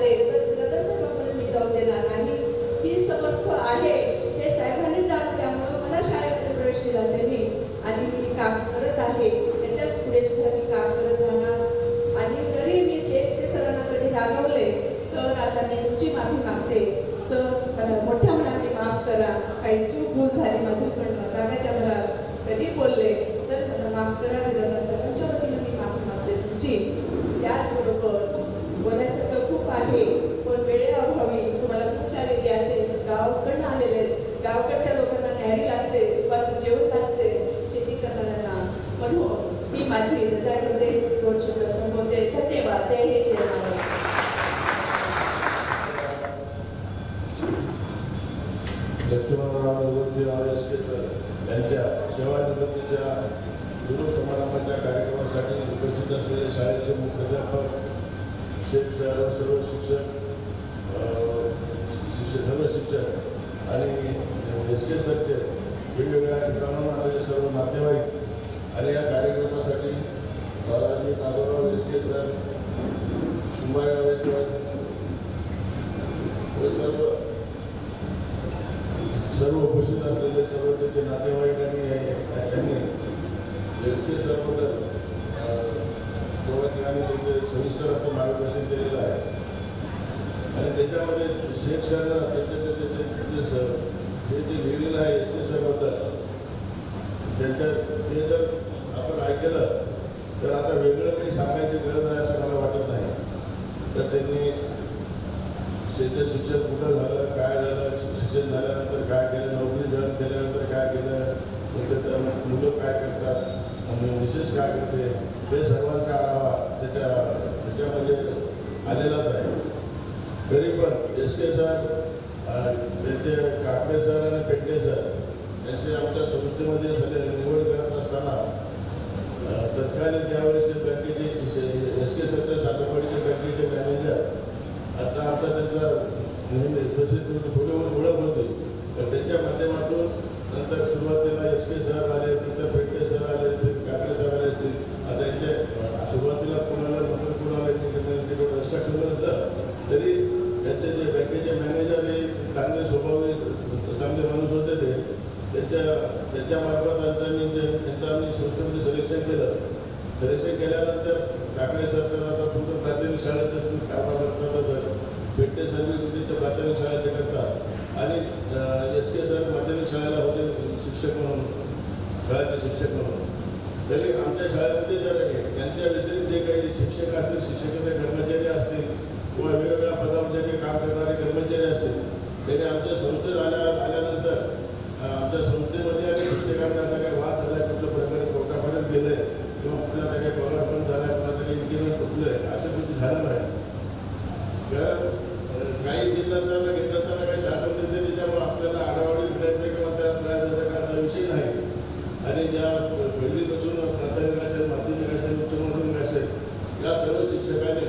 आले तर वृद्धाश्रमापर्यंत मी जाऊ देणार नाही. ती समर्थ आहे हे साहेबांनी जाणल्यामुळं मला शाळेमध्ये प्रवेश दिला त्यांनी आणि मी काम करत आहे. त्याच्याच पुढे सुद्धा मी काम करत राहणार. आणि जरी मी शेषके सरांना कधी रागवले तर आता मी तुमची माफी मागते. सर मोठ्या मनाने माफ करा. काही चूक भूल झाली माझ्याकडनं, रागाच्या भरात कधी बोलले तर मला माफ करा. विरोधा सर्वांच्या वतीने मी माफी मागते तुमची. त्याचबरोबर बोलायसारखं खूप आहे पण वेळेअभावी तुम्हाला खूप लागलेली असेल तर गावाकडनं आलेले गावाकडच्या लोकांना न्यारी लागते, दुपारचं जेवण लागते शेती करणाऱ्यांना. म्हणून मी माझी रजा करते. 2 शब्द संबोधते. धन्यवाद. जय हिंद जय महाराष्ट्र. लक्ष्मणराव निवृत्तीराव एसके सर यांच्या सेवानिवृत्तीच्या गुरु समारंभाच्या कार्यक्रमासाठी उपस्थित असलेले शाळेचे मुख्याध्यापक, सर्व शिक्षक, सर्व शिक्षक आणि एसके सरचे वेगवेगळ्या ठिकाणाहून आलेले सर्व नातेवाईक आणि या कार्यक्रमासाठी बालाजी नागोराव एसके सर, कुंभारराव सर्व उपस्थित असलेले सर्व त्याचे नातेवाईकांनी त्यांनी एसके सरबद्दल ठिकाणी त्यांचे सविस्तर असं मार्गदर्शन केलेलं आहे. आणि त्याच्यामध्ये शेख सरनं हे जे लिहिलेलं आहे एसके सरबद्दल ते जर आपण ऐकलं तर आता वेगळं काही सांगायची गरज आहे असं मला वाटत नाही. तर त्यांनी शिक्षण कुठं झालं, काय झालं, शिक्षण झाल्यानंतर काय केलं, नोकरी जॉईन केल्यानंतर काय केलं, त्याचं मुलं काय करतात आणि विशेष काय करते हे सर्वांचा आढावा त्याच्यामध्ये आलेलाच आहे. तरी पण एसके सर, त्यांचे काकडे सर आणि पेटले सर यांचे आमच्या संस्थेमध्ये सगळे निवड करत असताना तत्कालीन त्यावेळेस बँकेचे एसके सरच्या साखरवाडीचे बँकेचे मॅनेजर आता आता त्यांचा नेहमी थोडी ओळख होती तर त्यांच्या माध्यमातून नंतर सुरुवातीला एसके सर आले, नंतर पेटले सर आले, काकडे सर आले असतील. आता यांच्या सुरुवातीला कोणाला नंतर कोणाला तिकडे लक्षात ठेवलं नसलं तरी त्यांचे जे बँकेचे मॅनेजर हे चांगले स्वभावी चांगले माणूस होते ते त्यांच्यामार्फत त्यांचं आम्ही संस्थेमध्ये सिलेक्शन केलं. सिलेक्शन केल्यानंतर काकडे सर तर आता पूर्ण प्राथमिक शाळेचं कारभार करतात, पेटले सर त्यांच्या प्राथमिक शाळेचे करतात आणि एसके सर माध्यमिक शाळेला होते शिक्षक म्हणून, शाळेचे शिक्षक म्हणून. तरी आमच्या शाळेमध्ये जर त्यांच्या व्यतिरिक्त जे काही शिक्षक असतील, शिक्षकाचे कर्मचारी असतील किंवा वेगवेगळ्या पदावर जे काही काम करणारे कर्मचारी असतील त्यांनी आमच्या संस्थेत आल्यानंतर आमच्या संस्थेमध्ये आणि शिक्षकांना आता काही वाद झाला, कुठल्या प्रकारे कोर्टापर्यंत गेलं आहे किंवा कुठला काही पगार बंद झाला, कुणाला काही इन्क्रिमेंट चुकलं आहे असं कुठे झालं नाही. कारण काही घेत असताना काही शासन देते त्याच्यामुळे आपल्याला आढावाडी फिरायचं किंवा त्याला त्रास द्यायचा का असा विषय नाही. आणि ज्या पहिलीपासून प्राथमिक असेल, माध्यमिक असेल, उच्च माध्यमिक असेल या सर्व शिक्षकांनी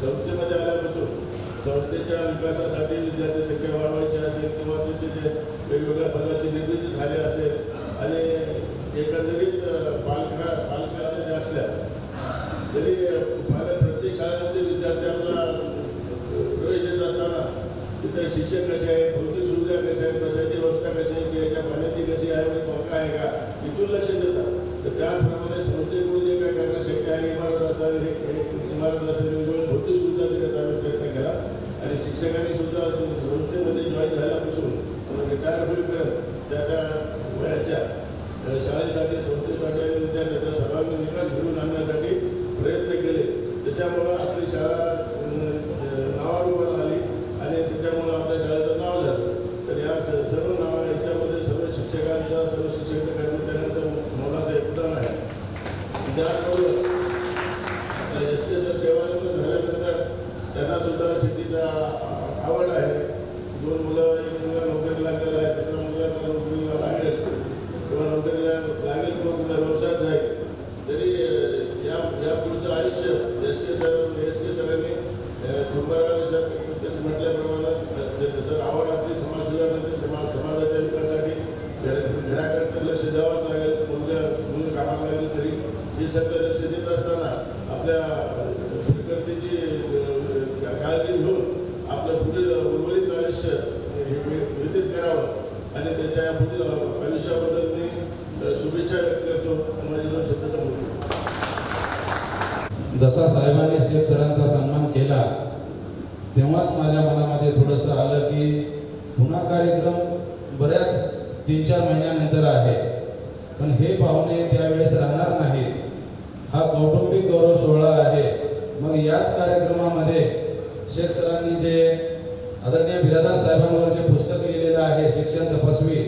संस्थेमध्ये आल्यापासून संस्थेच्या विकासासाठी विद्यार्थी संख्या वाढवायची असेल किंवा तिथे वेगवेगळ्या पदाची निर्मिती झाली असेल आणि एकंदरीत पालकांच्या ज्या असल्या तरी प्रत्येक शाळेमध्ये विद्यार्थी आपला प्रवेश देत असताना तिथे शिक्षक कसे आहेत, भौतिक सुविधा कशा आहेत, बसायची व्यवस्था कशी आहे, किंवा पाण्याची कशी आहे, पंखा आहे का इथून लक्ष देतात. तर त्याप्रमाणे संस्थेकडून जे काय करण्यास शक्य आहे, इमारत असेल, इमारत असेल, वेगवेगळ्या भौतिक सुविधा देण्याचा आम्ही प्रयत्न केला. आणि शिक्षकांनी सुद्धा संस्थेमध्ये जॉईन झाल्यापासून रिटायर होईपर्यंत त्या वयाच्या शाळेसाठी, संस्थेसाठी आणि विद्यार्थ्यांचा सर्वांनी निकाल घेऊन आणण्यासाठी प्रयत्न केले. त्याच्यामुळं आपली शाळा नावारूपाला आली आणि त्याच्यामुळं आपल्या शाळेचं नाव झालं. तर या सर्व याच्यामध्ये सर्व शिक्षकांचा, सर्व शिक्षक कर्मचाऱ्यांचं मोलाचं योगदान आहे. त्याचबरोबर एसके सर सेवानिवृत्त झाल्यानंतर त्यांना सुद्धा शेतीचा आवड आहे. 2 मुलं, एक मुलगा नोकरीला लागलेला आहे, दुसरा मुलगा नोकरीला लागेल किंवा नोकरीला लागेल किंवा कुठला व्यवसायात जाईल. तरी या पुढचं आयुष्य एसके सरांनी कुंभारराव सर म्हटल्याप्रमाणे जर आवड असली समाज सुधारण्याची, समाजाच्या विकासासाठी घराकडे लक्ष द्यावं लागेल. मुलं कामाला लागली तरी हे सगळं लक्ष देत असताना आपल्या प्रकृतीची काळजी घेऊन साहेबांनी शेख सरांचा सन्मान केला तेव्हाच माझ्या मनामध्ये थोडंसं आलं की पुन्हा कार्यक्रम बऱ्याच 3-4 महिन्यानंतर आहे, पण हे पाहुणे त्यावेळेस राहणार नाहीत. हा कौटुंबिक गौरव सोहळा आहे. मग याच कार्यक्रमामध्ये शेख सरांनी जे आदरणीय बिरादार साहेबांवर जे पुस्तक लिहिलेलं आहे, शिक्षण तपस्वी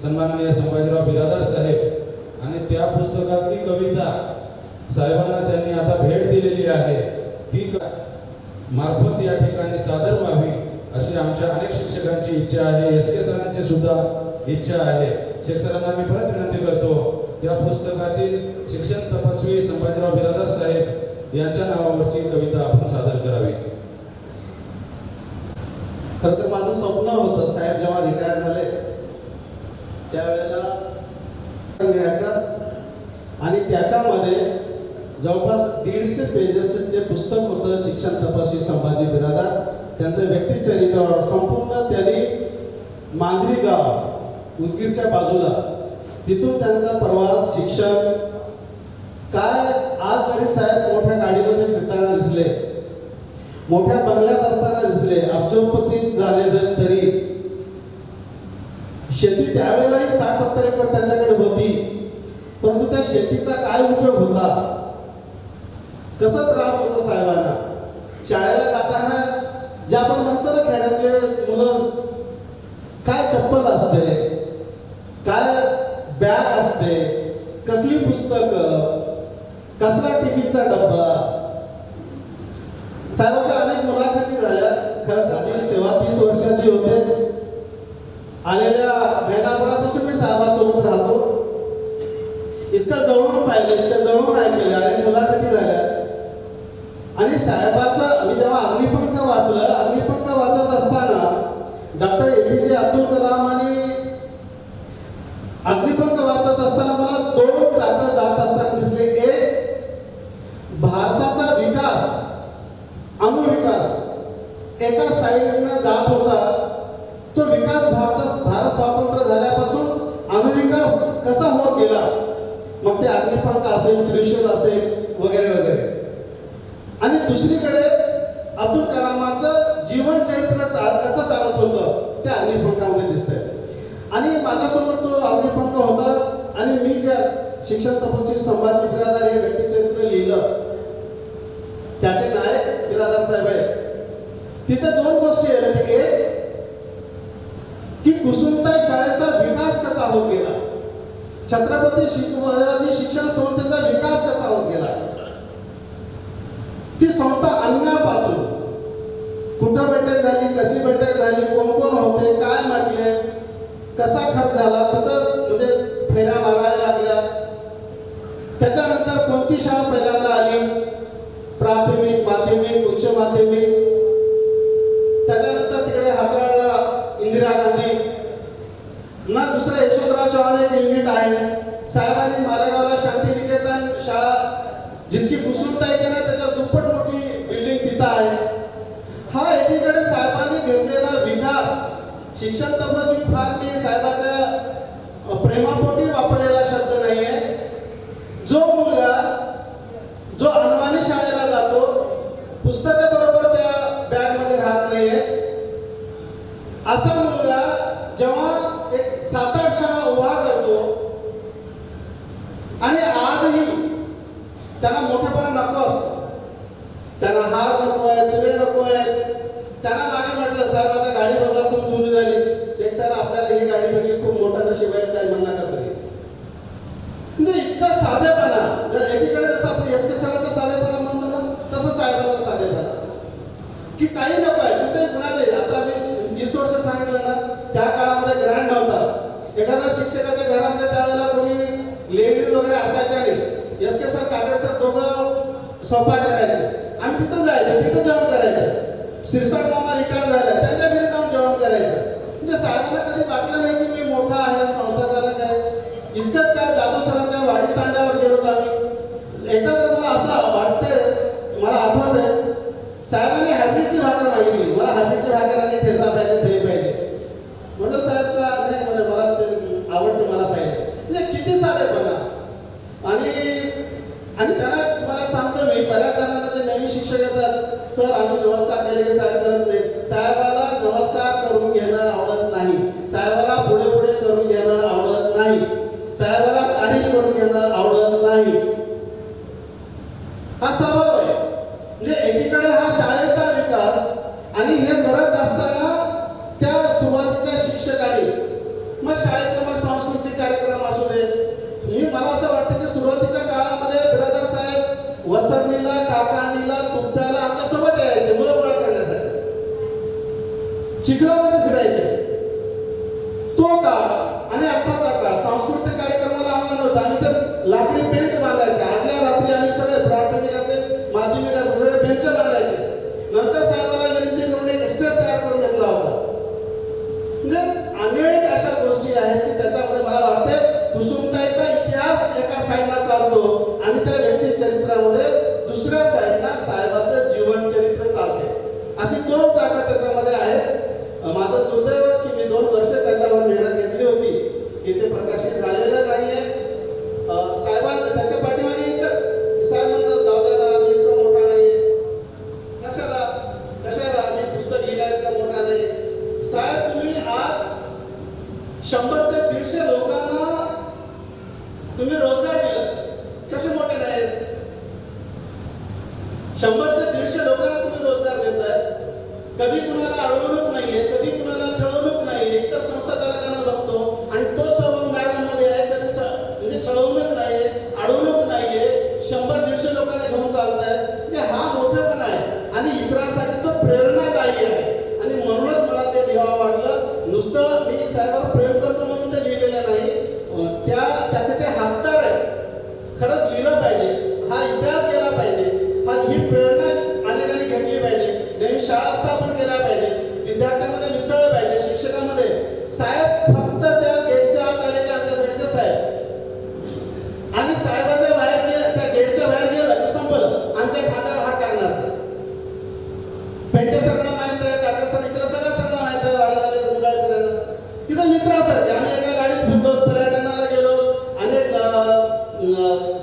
सन्माननीय संभाजीराव बिरादार साहेब, आणि त्या पुस्तकातली कविता साहेबांना त्यांनी आता भेट दिलेली आहे, ती मार्फत या ठिकाणी सादर व्हावी अशी आमच्या अनेक शिक्षकांची इच्छा आहे. SK सरांची सुद्धा इच्छा आहे. शेख सरांना मी परत विनंती करतो, त्या पुस्तकातील शिक्षण तपस्वी संभाजीराव बिरादार साहेब यांच्या नावावरची कविता आपण सादर करावी. खरं तर माझं स्वप्न होतं, साहेब जेव्हा रिटायर झाले त्यावेळेला घ्यायचा आणि त्याच्यामध्ये जवळपास 150 पेजेसचे पुस्तक होतं शिक्षण तपस्वी संभाजी बिरादार, त्यांचं व्यक्तिचरित्रावर संपूर्ण त्यांनी मांजरी गाव उदगीरच्या बाजूला, तिथून त्यांचा प्रवास, शिक्षण काय. आज जरी साहेब मोठ्या गाडीमध्ये फिरताना दिसले, मोठ्या बंगल्यात असताना दिसले, अब्जोपती झाले तरी शेती त्यावेळेलाही 60-70 एकर त्यांच्याकडे होती, परंतु त्या शेतीचा काय उपयोग होता, कसा त्रास होतो साहेबांना. शाळेला जाताना जे आपण म्हणतो ना खेड्यातले मुलं, काय चप्पल असते, काय बॅग असते, कसली पुस्तकं, कसला टिफिनचा डब्बा. साहेबांच्या अनेक मुलाखती झाल्या. खरं तर आपली सेवा 30 वर्षाची होते. आलेल्या महिनाभरापासून मी साहेबांसोबत राहतो. इतकं जवळून पाहिलं, इतकं जवळून ऐकलं, अनेक मुलाखती झाल्या. आणि साहेबांचं मी जेव्हा अग्निपंख वाचलं, अग्निपंख वाचत असताना डॉक्टर APJ अब्दुल कलाम आणि अग्निपंख वाचत असताना मला 2 चाकं जात असताना दिसले. एक, भारताचा विकास, अणुविकास एका साईडनं जात होता. तो विकास भारत स्वातंत्र्य झाल्यापासून अणुविकास कसा होत गेला, मग ते अग्निपंख असेल, त्रिशूल असेल, वगैरे वगैरे. आणि दुसरीकडे अब्दुल कलामाचं जीवन चरित्र कसं चालत होतं ते अग्निपंखामध्ये दिसतंय. आणि माझ्यासमोर तो अग्निपंख होता आणि मी ज्या शिक्षण तपस्वी संभाजी बिरादार हे व्यक्तिचरित्र लिहिलं, त्याचे नायक बिरादार साहेब आहेत. तिथे 2 गोष्टी आल्या. एक की कुसुमताई शाळेचा विकास कसा होत गेला, छत्रपती शिवाजी शिक्षण संस्थेचा विकास कसा होत गेला. ती संस्था अन्नापासून कुठं बैठक झाली, कशी बैठक झाली, कोण कोण होते, काय म्हटले, कसा खर्च झाला, कुठं म्हणजे फेऱ्या माराव्या लागल्या, त्याच्यानंतर कोणती शाळा पहिल्यांदा आली, प्राथमिक, माध्यमिक, उच्च माध्यमिक, त्याच्यानंतर तिकडे हातराळला इंदिरा गांधी ना दुसरं यशवंतराव चव्हाण एक युनिट आहे. साहेबांनी मालेगावला शांतिनिकेतन शाळा जितकी कुसुमताई केली त्याच्या दुप्पट मोठी बिल्डिंग तिथं आहे. हा एकीकडे साहेबांनी घेतलेला विकास. शिक्षण तपस्वी फार मी साहेबाच्या प्रेमापोटी वापरलेला शब्द नाहीये. जो मुलगा जो अनवाणी शाळेला जातो, पुस्तकाबरोबर त्या बॅगमध्ये राहत नाहीये, असा मुलगा जेव्हा एक 7-8 शाळा उभा करतो आणि आजही त्याला मोठेपणा नको असतो, त्यांना हार नको आहे, तुरे नको आहे. त्यांना मागे म्हटलं, साहेब आता गाडी बघा खूप जुनी झाली. शेख सर आपल्याला ही गाडी भेटली, खूप मोठा नशीब आहे, काय म्हणू नका तुम्ही. म्हणजे इतका साधेपणा. एकीकडे जसं आपण SK सरांचा साधेपणा म्हणतो ना, तसं साहेबांचा साधेपणा की काही नको आहे कुठे कुणालाही. आता मी 30 वर्ष सांगितलं ना, त्या काळामध्ये ग्रँड नव्हता. एखाद्या शिक्षकाच्या घरामध्ये त्यावेळेला कोणी लेडीज वगैरे असायच्या नाही. SK सर, काकडे सर दोघं स्वयंपाक करायचे, आम्ही तिथं जायचं, तिथं जेवण करायचं. शिरसाट मामा रिटायर झाले, त्यांच्या घरी जाऊन जेवण करायचं. म्हणजे साहेबांना कधी वाटलं नाही की मी मोठा आहे, संस्थाचालक आहे. इतकंच काय, दादू सरांच्या वाडी तांड्यावर गेलो आम्ही. एकदा तर मला असं वाटतंय, मला आठवत आहे, साहेबांनी हायब्रिडची भाकर मागितली. मला हायब्रिडची भाकर आणि ठेसा पाहिजे, दही पाहिजे. म्हटलं साहेब का नाही, म्हणजे मला ते आवडते, मला पाहिजे. म्हणजे किती साधेपणा. आणि त्यांना तुम्हाला सांगतो मी, बऱ्याच जणांना जे नवीन सर आम्ही नमस्कार केले की साहेब करत नाही. साहेबाला नमस्कार करून घेणं आवडत नाही, साहेबाला पुढे पुढे करून घेणं आवडत नाही, साहेबाला तारीफ करून घेणं आवडत नाही. हा स्वभाव आहे. म्हणजे एकीकडे हा शाळेचा विकास आणि हे करत असताना त्या सुरुवातीच्या शिक्षकांनी मग शाळेतले मग सांस्कृतिक कार्यक्रम असू दे. मला असं वाटतं की सुरुवातीच्या काळामध्ये ब्रदर साहेब वसरणीला, काकांनीला, तुप्प्याला आमच्या सोबत यायचे मुलं गोळा करण्यासाठी, चिखलामध्ये फिरायचे. तो काळ आणि आत्ताचा काळ सांस्कृतिक कार्यक्रमाला आम्हाला नव्हता. आम्ही तर लाकडी बेंच बांधायचे. आदल्या रात्री आम्ही सगळे प्राथमिक असेल माध्यमिक असेल सगळे बेंच बांधायचे. नंतर साहेबाला विनंती करून एक स्टेज तयार करून घेतला होता. म्हणजे अनेक अशा गोष्टी आहेत की त्याच्यामध्ये मला वाटते कुसुमताईचा इतिहास एका साईडला चालतो आणि त्या व्यक्ती चरित्रामध्ये दुसऱ्या साईडला साहेबाचं जीवन चरित्र चालते. अशी दोन जागा त्याच्यामध्ये आहेत. माझं दुर्दैव की मी 2 वर्ष त्याच्यावर मेहनत घेतली होती. इथे प्रकाशित झालेलं नाहीये. साहेबांना त्याच्या पाठीमागे एकच साहेब म्हणतात जाऊ द्या ना, मी इतका मोठा नाहीये. कशाला मी पुस्तक लिहिला इतका मोठा नाही. साहेब तुम्ही आज 100 ते 150 लोकांना तुम्ही रोजगार दिला, कसे मोठे नाही? 100 ते 150 लोकांना तुम्ही रोजगार देताय. कधी कुणाला अडवणूक नाहीये, कधी कुणाला छळवणूक नाहीये. इतर संस्था चालकांना बघतो आणि तो स्वभाव मॅडम मध्ये आहे. कधी म्हणजे छळवणूक नाहीये, अडवणूक नाहीये. 100-150 लोकांना घेऊन चालताय. म्हणजे हा मोठेपणा आहे आणि इतरांसाठी तो प्रेरणादायी आहे. आणि म्हणूनच मला ते लिहावं वाटलं. नुसतं मी साहेबांवर प्रेम करतो म्हणून ते लिहिलेलं नाही. त्याचे ते हकदार आहे. खरंच लिहिलं पाहिजे, हा इतिहास केला पाहिजे, ही प्रेरणा अनेकांनी घेतली पाहिजे. नवीन शाळा स्थापन केल्या पाहिजे, विद्यार्थ्यांमध्ये मिसळलं पाहिजे, शिक्षकांमध्ये. साहेब फक्त त्या गेटच्या आत आले की आमच्यासाठी ते साहेब आणि साहेबाच्या बाहेर त्या गेटच्या बाहेर गेलं की संपलं. आमच्या खात्यावर हात टाकणार. पेंटे सरांना माहित आहे, काका सर इथलं सगळ्या सरांना माहित आहे, वाढ झाले मुलाय सरांना. तिथं मित्रासारखे आम्ही एका गाडीत फिरलो, पर्यटनाला गेलो, अनेक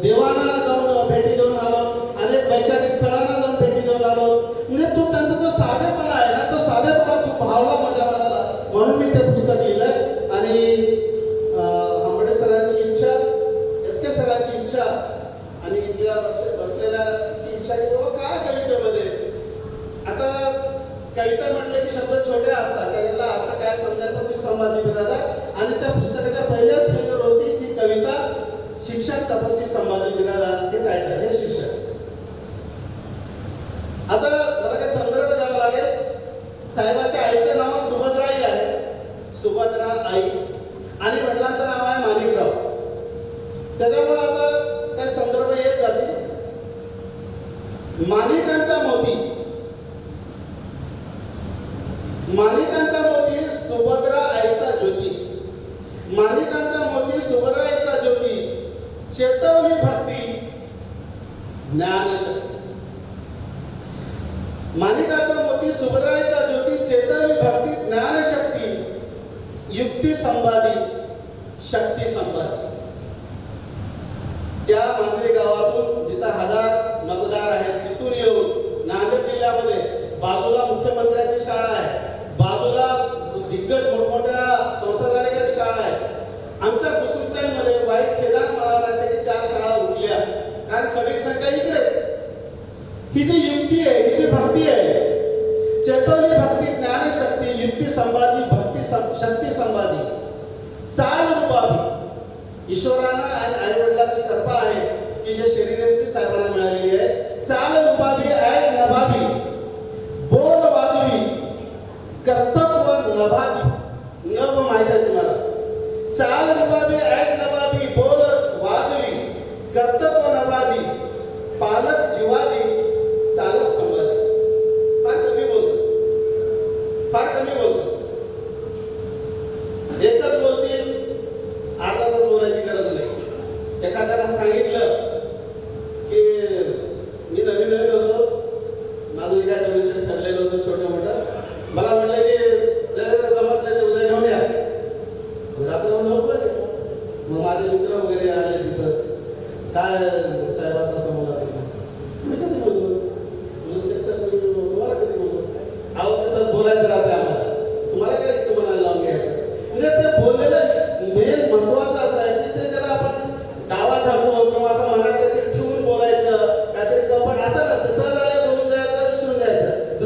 देवांना जाऊन भेटी देऊन आलो, अनेक वैचारिक स्थळांना जाऊन भेटी देऊन आलो. म्हणजे तो त्यांचा जो साधेपणा आहे ना, तो साधेपणा खूप भावला माझ्या मनाला. म्हणून मी ते पुस्तक लिहिलंय. आणि आंबेडकर सरांची इच्छा, एस.के. सरांची इच्छा आणि इथल्या बसलेल्याची इच्छा की बाबा काय कवितेमध्ये. आता कविता म्हटलं की शब्द छोटे असतात, त्याला अर्थ काय समजायचं संभाजी बिरादर. आणि त्या पुस्तकाच्या पहिल्याच पेजवर होती ती कविता, शिक्षक तपस्वी संभाजी बिरादर हे टायटल, हे शीर्षक. आता मला काय संदर्भ द्यावा लागेल. साहेबाच्या आईचं नाव सुभद्राई आहे, सुभद्रा आई, आणि वडिलांचं नाव आहे माणिकराव. त्याच्यामुळे आता काय संदर्भ येत जातील. माणिकांचा मोती, माणिकांचा मोती सुभद्रा आईचा ज्योती, माणिकांचा मोती सुभद्रा आईचा ज्योती, चेतवली भक्ती ज्ञानशक्ती. माणिकाचा मोती सुभद्रा आईचा ज्योती, चेतवली भक्ती ज्ञानशक्ती, युक्ती संभाजी, शक्ती संभाजी. त्या मांजरी गावातून जिथं 1000 मतदार आहेत तिथून येऊन नांदेड जिल्ह्यामध्ये बाजूला मुख्यमंत्र्यांची शाळा आहे, बाजूला दिग्गज मोठमोठ्या संस्था झालेल्या शाळा आहे. आमच्या कुसुमताईमध्ये वाईट खेदान मला वाटतं की 4 शाळा उठल्या, कारण सगळी संख्या इकडेच. ही जी युक्ती आहे, ही जी भक्ती आहे, चेतवली भक्ती ज्ञानशक्ती, युक्ती संभाजी, भक्ती शक्ती संभाजी, चाल रूपावी. ईश्वरानं आणि आई वडिलांची कृपा आहे की जे शरीरयष्टी साहेबांना मिळालेली आहे. चाल रूपावी ऐट नभावी, बोल वाजवी, कर्तव्य नभावी. नभ माहिती आहे तुम्हाला. चाल रूपावी ऐट नभावी, बोल वाजवी, कर्तव्य नभाजी, पालक जिवाजी, चालक संभाजी. फार कमी बोलतो, फार कमी बोलतो. एकच बोलतील, अर्धा तास बोलायची गरज नाही. एखाद्याला सांगितलं की मी नवीन होतो, माझं काय डोनेशन ठरलेलं होतं छोटं मोठं, मला म्हटलं की जमत नाही ते उद्या घेऊन या. रात्र लवकर मग माझे मित्र वगैरे आले तिथं, काय साहेब असं बोला. मी कधी बोललो सेक्शन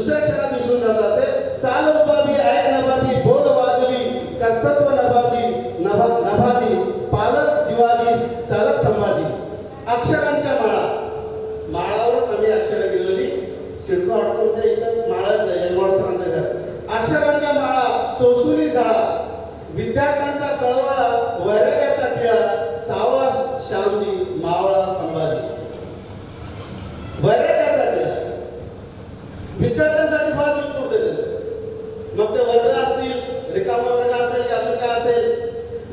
दुसऱ्या क्षणात विसरून जातात. ते चाल रुबाबी, ऐक नबाबी, बोल वाजवी, कर्तृत्व नभाजी, पालक जिवाजी, चालक संभाजी. अक्षरांच्या माळावरच आम्ही अक्षरं गिरवली. सिडको हॉटेलमध्ये इथं माळाच आहे, यलवाडसरांचं घर. अक्षरांच्या माळा, सोसुली झाळा, विद्यार्थ्यांचा कळवळा, वैराग्याचा टिळा, सावळा श्यामजी, मावळा संभाजी. वैराग्याचा टिळा विद्यार्थ्यांसाठी फार विस्तृत देतात. मग ते वर्ग असतील, रिकामा वर्ग असेल, अजून काय असेल.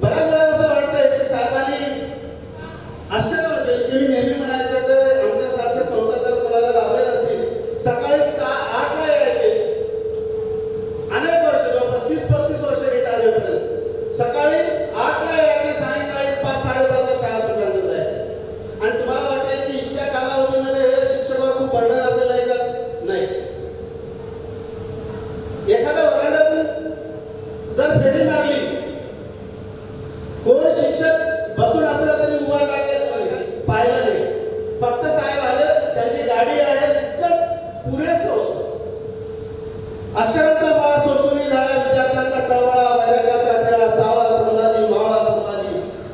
बऱ्याच वेळा असं वाटतंय की साहेबांनी आश्चर्य वाटेल की मी नेहमी म्हणायचं की आमच्यासारखे संस्था जर कोणाला लाभले असतील, सकाळी 8 ला यायचे. अनेक वर्ष, जवळपास 30-35 वर्ष रिटायर होईपर्यंत सकाळी 8 ला यायचे, सायंकाळी 5-5:30 ला शाळा सुटल्यानंतर जायचे. आणि तुम्हाला वाटेल की इतक्या कालावधीमध्ये हे शिक्षकावर खूप बर्डन असेल आहे का? नाही. एखाद्या वरांड्यातून जर फेरी मारली, कोण शिक्षक बसून असला तरी उभा टाकेल पाहिलं नाही. फक्त साहेब आले, त्याची गाडी आहे, इतकं पुरेसं होतं. अक्षरांचा माळा, सोसुली झाळा, विद्यार्थ्यांचा कळवळा, वैराग्याचा टिळा, सावळा संभाजी, मावळा संभाजी.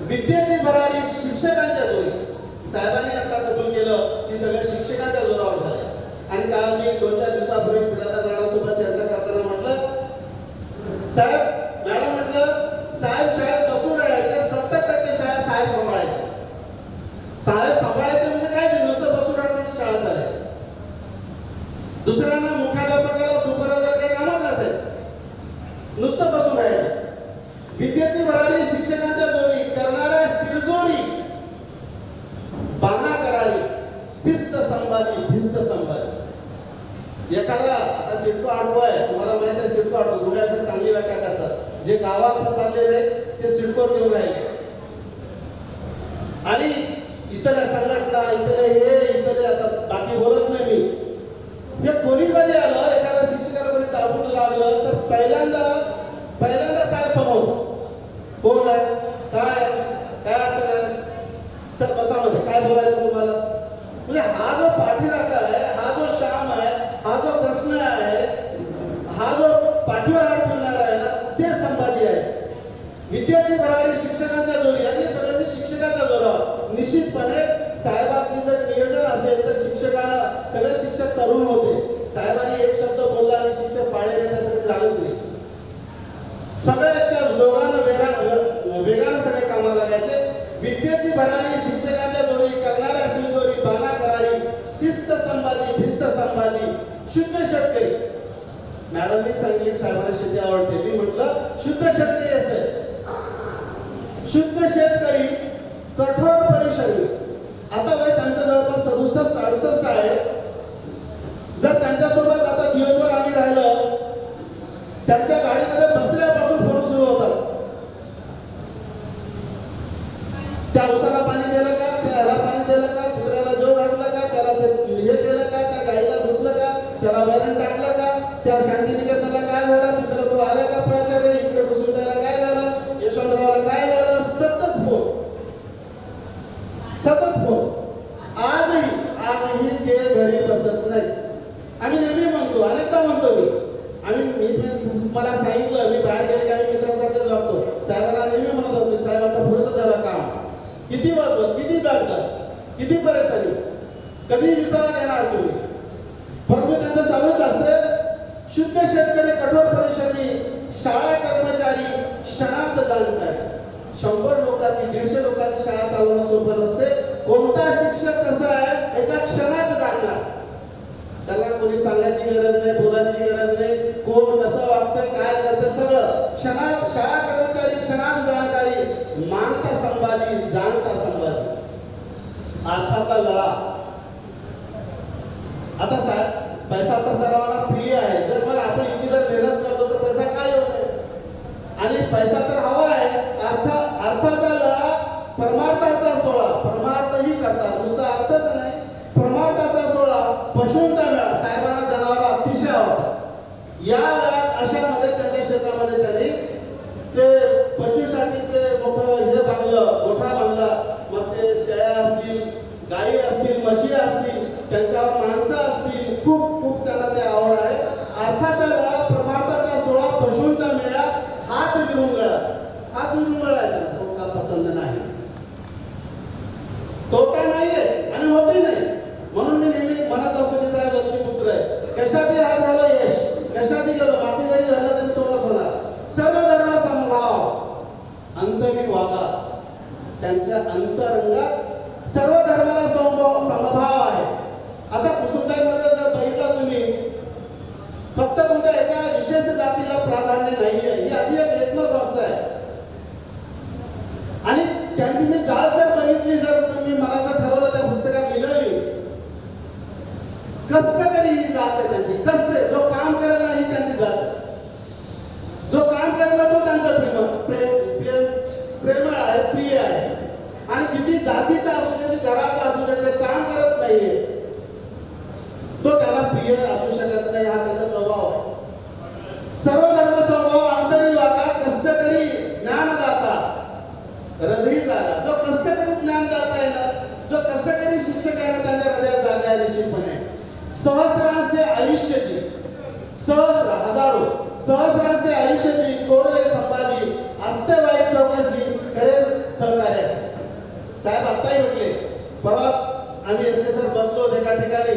विद्येची भरारी शिक्षकांच्या जोरी. साहेबांनी आता कबूल केलं की सगळ्या शिक्षकांच्या जोरावर झाले. आणि काल मी 2-4 दिवसापूर्वी पिढादार मॅडमसोबत चर्चा करताना म्हटलं, साहेब मॅडम म्हटलं, साहेब शाळेत बसून राहायचे, 70% शाळा साहेब सांभाळायचे. शाळेत सांभाळायचे म्हणजे काय, ते नुसतं बसून राहणं शाळा चालायची. दुसऱ्यांना मुख्याध्यापकाला सुपरवायझर काही कामच नसायचं, नुसतं बसून राहायचं. विद्येची भरारी शिक्षकांच्या जोरी, करणाऱ्या शिरजोरी, बाणा करारी, शिस्त संभाजी, भिस्त संभाजी. एखादा आता सिडको आडवं आहे, तुम्हाला माहिती आहे सिडको आडवं गुन्ह्यासाठी चांगली व्याख्या करतात. जे गावात सापडलेले ते सिडकोवर घेऊन राहिले. आणि इतर संघटना, इतर आता बाकी बोलत नाही मी. हे कोणी जरी आलं, एखाद्या शिक्षकाला कोणी दाबून लागलं तर पहिल्यांदा साहेब समोर कोण आहे, काय अडचण आहे, चल बसामध्ये काय बोलायचं तुम्हाला. म्हणजे हा जो पाठीराखा आहे, हा जो श्याम आहे, हा जो कृष्ण आहे, हा जो पाठीवर हात ठेवणारा आहे ना, ते संभाजी आहे. विद्याची भरारी शिक्षकांच्या जोरी, आणि सगळ्यांनी शिक्षकांच्या जोरावर. निश्चितपणे साहेबांचे जर नियोजन असेल तर शिक्षकांना, सगळे शिक्षक तरुण होते. साहेबांनी एक शब्द बोलला आणि शिक्षक पाळले नाही, सगळं झालंच नाही. सगळे त्या जोगानं वेगानं सगळे कामाला लागायचे. विद्येची भरारी शिक्षकांच्या जोरी, करणाऱ्या शिवजोरी, बाणा करारी, शिस्त संभाजी, भिस्त संभाजी, शुद्ध शेतकरी. मॅडमनी सांगितली साहेबांना शेती आवडते. मी म्हटलं शुद्ध शेतकरी असेल, शुद्ध शेतकरी, कठोर परिश्रमी. आता वय त्यांचं जवळपास 67-68 आहे. जर त्यांच्यासोबत आता दिवसभर आम्ही राहिलं, त्यांच्या गाडीमध्ये बसल्यापासून फोन सुरू होतात. त्या उसाला पाणी दिलं का, त्या ह्याला पाणी दिलं का, कुत्र्याला जेव घातलं का, त्याला हे केलं का, त्या गाईला धुतलं का, त्याला वैरण टाकलं का, त्या शांतिनिकेतनाला काय झालं, तिकडे तो आला का प्राचार्य, इकडे कुसुमताईला काय झालं, यशवंतरावला काय झालं. सतत फोन. आजही ते घरी बसत नाही. आम्ही नेहमी म्हणतो, अनेकदा म्हणतो मी मला सांगितलं, मी बाहेर गेले की आम्ही मित्रासारखं वागतो. साहेबांना नेहमी म्हणत होतो, साहेब आता पुरेसं झालं काम. किती वाजवत, किती दगदग, किती परेशानी, कधी विसावा घेणार तुम्ही. परंतु त्यांचं चालूच असते. शुद्ध शेतकरी, कठोर परिश्रमी, शाळा कर्मचारी, क्षणात जाणकारी. 100 लोकांची, 150 लोकांची शाळा चालवणं सोपं नसते. कोणता शिक्षक कसा आहे एका क्षणात जाणणार. त्याला कोणी सांगायची गरज नाही, बोलायची गरज नाही. कोण कसं वागतं, काय करतं, सगळं क्षणात. शाळा कर्मचारी, क्षणात जाणकारी, मानता संभाजी, जाणता संभाजी. अर्थाचा लढा. आता साहेब पैसा तर सर्वांना प्रिय आहे. जर मग आपण इतकी जर मेहनत करतो तर पैसा काय होत आहे. आणि पैसा तर हवा आहे. अर्थाचा लढा, परमार्थाचा सोहळा. परमार्थही करतात, नुसता अर्थच नाही, परमार्थाचा सोहळा, पशूंचा मेळा. साहेबांना जनावर अतिशय आवडतात. या वेळात अशामध्ये त्यांच्या शेतामध्ये त्यांनी ते पशुसाठी ते मोठं हे बांधलं, गोठा बांधला. मग ते शेळ्या असतील, गायी असतील, म्हशी असतील, त्यांच्यावर माणसं असतील, खूप त्यांना ते आवड आहे. चुरमळ आहे त्यांचा, तोटा पसंत नाही. तोटा नाहीये आणि होतही नाही. म्हणून मी नेहमी म्हणत असतो की साहेब लक्ष्मीपुत्र आहे. कशातही हात झालं यश, कशातही गेलो माती जरी झालं तरी सोबत होणार. सर्व धर्म समभाव, अंतरी वागा. त्यांच्या अंतरंगात सर्व धर्माला समभाव आहे. आता कुसुमताईमध्ये जर बघितलं तुम्ही, फक्त कोणत्या एका विशेष जातीला प्राधान्य नाहीये. ही अशी एक एकमेव संस्था आहे. आणि त्यांची मी जात जर बघितली, जर तुम्ही मला जर ठरवलं त्या पुस्तकात लिहिलं, कष्टकरी ही जात आहे त्यांची. कष्ट, जो काम करत नाही त्यांची जात आहे. जो काम करला तो त्यांचा प्रेमळ आहे, प्रिय आहे. आणि किती जातीचा असू दे, घराचा असू दे, ते काम करत नाहीये, तो त्याला प्रिय असू शकत नाही. हा त्याचा स्वभाव आहे. सर्व धर्म स्वभाव, अंतरी वागा, कष्टकरी ज्ञानदाता, हृदयी जागा. जो कष्टकरी ज्ञानदाता आहे ना, जो कष्टकरी शिक्षक आहे ना, त्यांच्या हृदयात जागा आहे निश्चितपणे. सहस्रांचे आयुष्याची, हजारो सहस्रांचे आयुष्याची कोरले संभाजी, अस्तेवाई चौकशी खरे सहकार्याशी. साहेब आत्ताही म्हटले, परवा आम्ही एसएसआर बसलो एका ठिकाणी,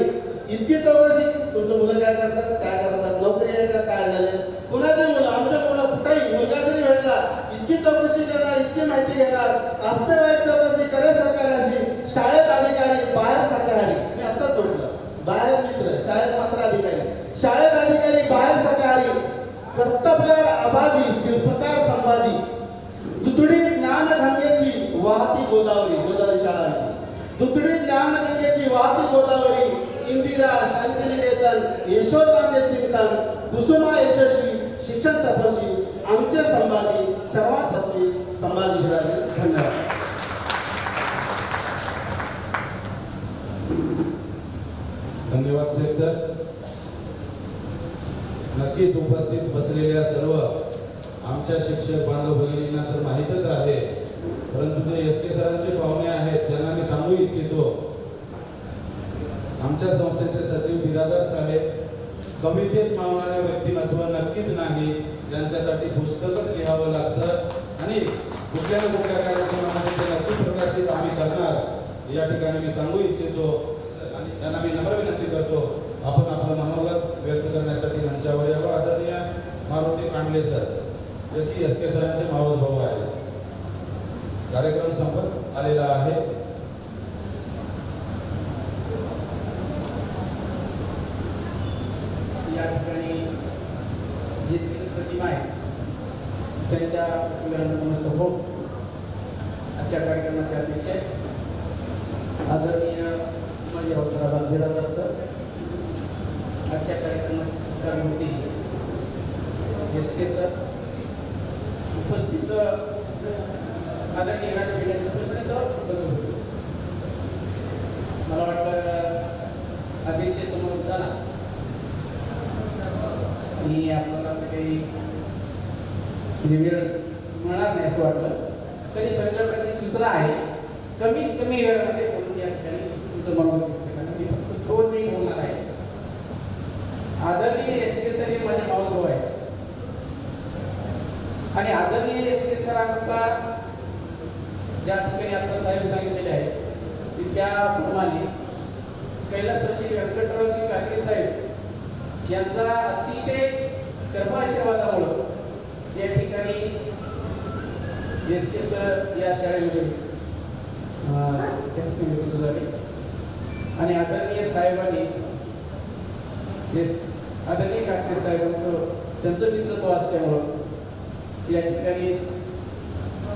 इतकी चौकशी, तुमचं मुलं काय करतात, काय करतात, नोकरी आहे का, काय झाले, कुणाचे मुलं, आमच्या मुलं कुठेही मुलगा जरी भेटला, इतकी चौकशी करणार, इतकी माहिती घेणार. अस्तेवाई चौकशी करे सरकाराशी, शाळेत अधिकारी, बाहेर शाकाहारी. मी आत्ताच म्हटलं, बाहेर मित्र, शाळेत मात्र अधिकारी. शाळेत अधिकारी, बाहेर शाकाहारी. कर्तव्यावर आबाजी, शिल्पकार संभाजी. दुतडी ज्ञानगंगेची वाहती गोदावरी, गोदावरी शाळांची. दुतडी ज्ञानगंगेची वाहती गोदावरी. इंदिरा, शांतिनिकेतन, यशोदाचे चिंतन, कुसुमा यशस्वी, शिक्षण तपस्वी, आमचे संभाजी, सर्वात यशस्वी संभाजी महाराज. धन्यवाद. धन्यवाद शेख सर. नक्कीच उपस्थित बसलेल्या सर्व आमच्या शिक्षक बांधव भगिनींना तर माहीतच आहे, परंतु जे एस के सरांचे पाहुणे आहेत त्यांना मी सांगू इच्छितो, आमच्या संस्थेचे सचिव बिरादर साहेब कवितेत मावणारे व्यक्तिमत्व नक्कीच नाही. त्यांच्यासाठी पुस्तकच लिहावं लागतं आणि कुठल्या ना कुठल्या कार्यक्रमामध्ये ते नक्की प्रकाशित आम्ही करणार या ठिकाणी मी सांगू इच्छितो. आणि त्यांना मी नम्र विनंती करतो, आपण आपलं मनोगत व्यक्त करण्यासाठी मंचावर यावं. आदरणीय मारुती कांडले सर, जे की एस के सरांचे मावस भाऊ आहेत. कार्यक्रम संपत आलेला आहे. या ठिकाणी जे प्रतिमा आहे त्यांच्या नमस्कार हो. आजच्या कार्यक्रमाचे अध्यक्ष आदरणीय माझे अवतराबाद बिरादर सर, आजच्या कार्यक्रमाची होती एस के सर, उपस्थित आदरणीय व्यासपीठाचे उपस्थित मला वाटतं अध्यक्ष समोर झाला आणि आपल्याला काही वेळ मिळणार नाही असं वाटलं तरी सगळ्या सूचना आहे. कमीत कमी वेळामध्ये बोलून या ठिकाणी तुमचं मनोगत व्यक्त करा. मी फक्त 2 मिनिट बोलणार आहे. आदरणीय एस के सर हे माझे मावस भाऊ आहे आणि आदरणीय एस के सरांचा ज्या ठिकाणी आता साहेब सांगितलेले आहे की त्याप्रमाणे कैलासवासी व्यंकटरावजी काके साहेब यांचा अतिशय कृपाशीर्वादामुळं या ठिकाणी एस के सर या शाळेमध्ये झाले आणि आदरणीय साहेबांनी आदरणीय काके साहेबांचं त्यांचं मित्रत्व असल्यामुळं या ठिकाणी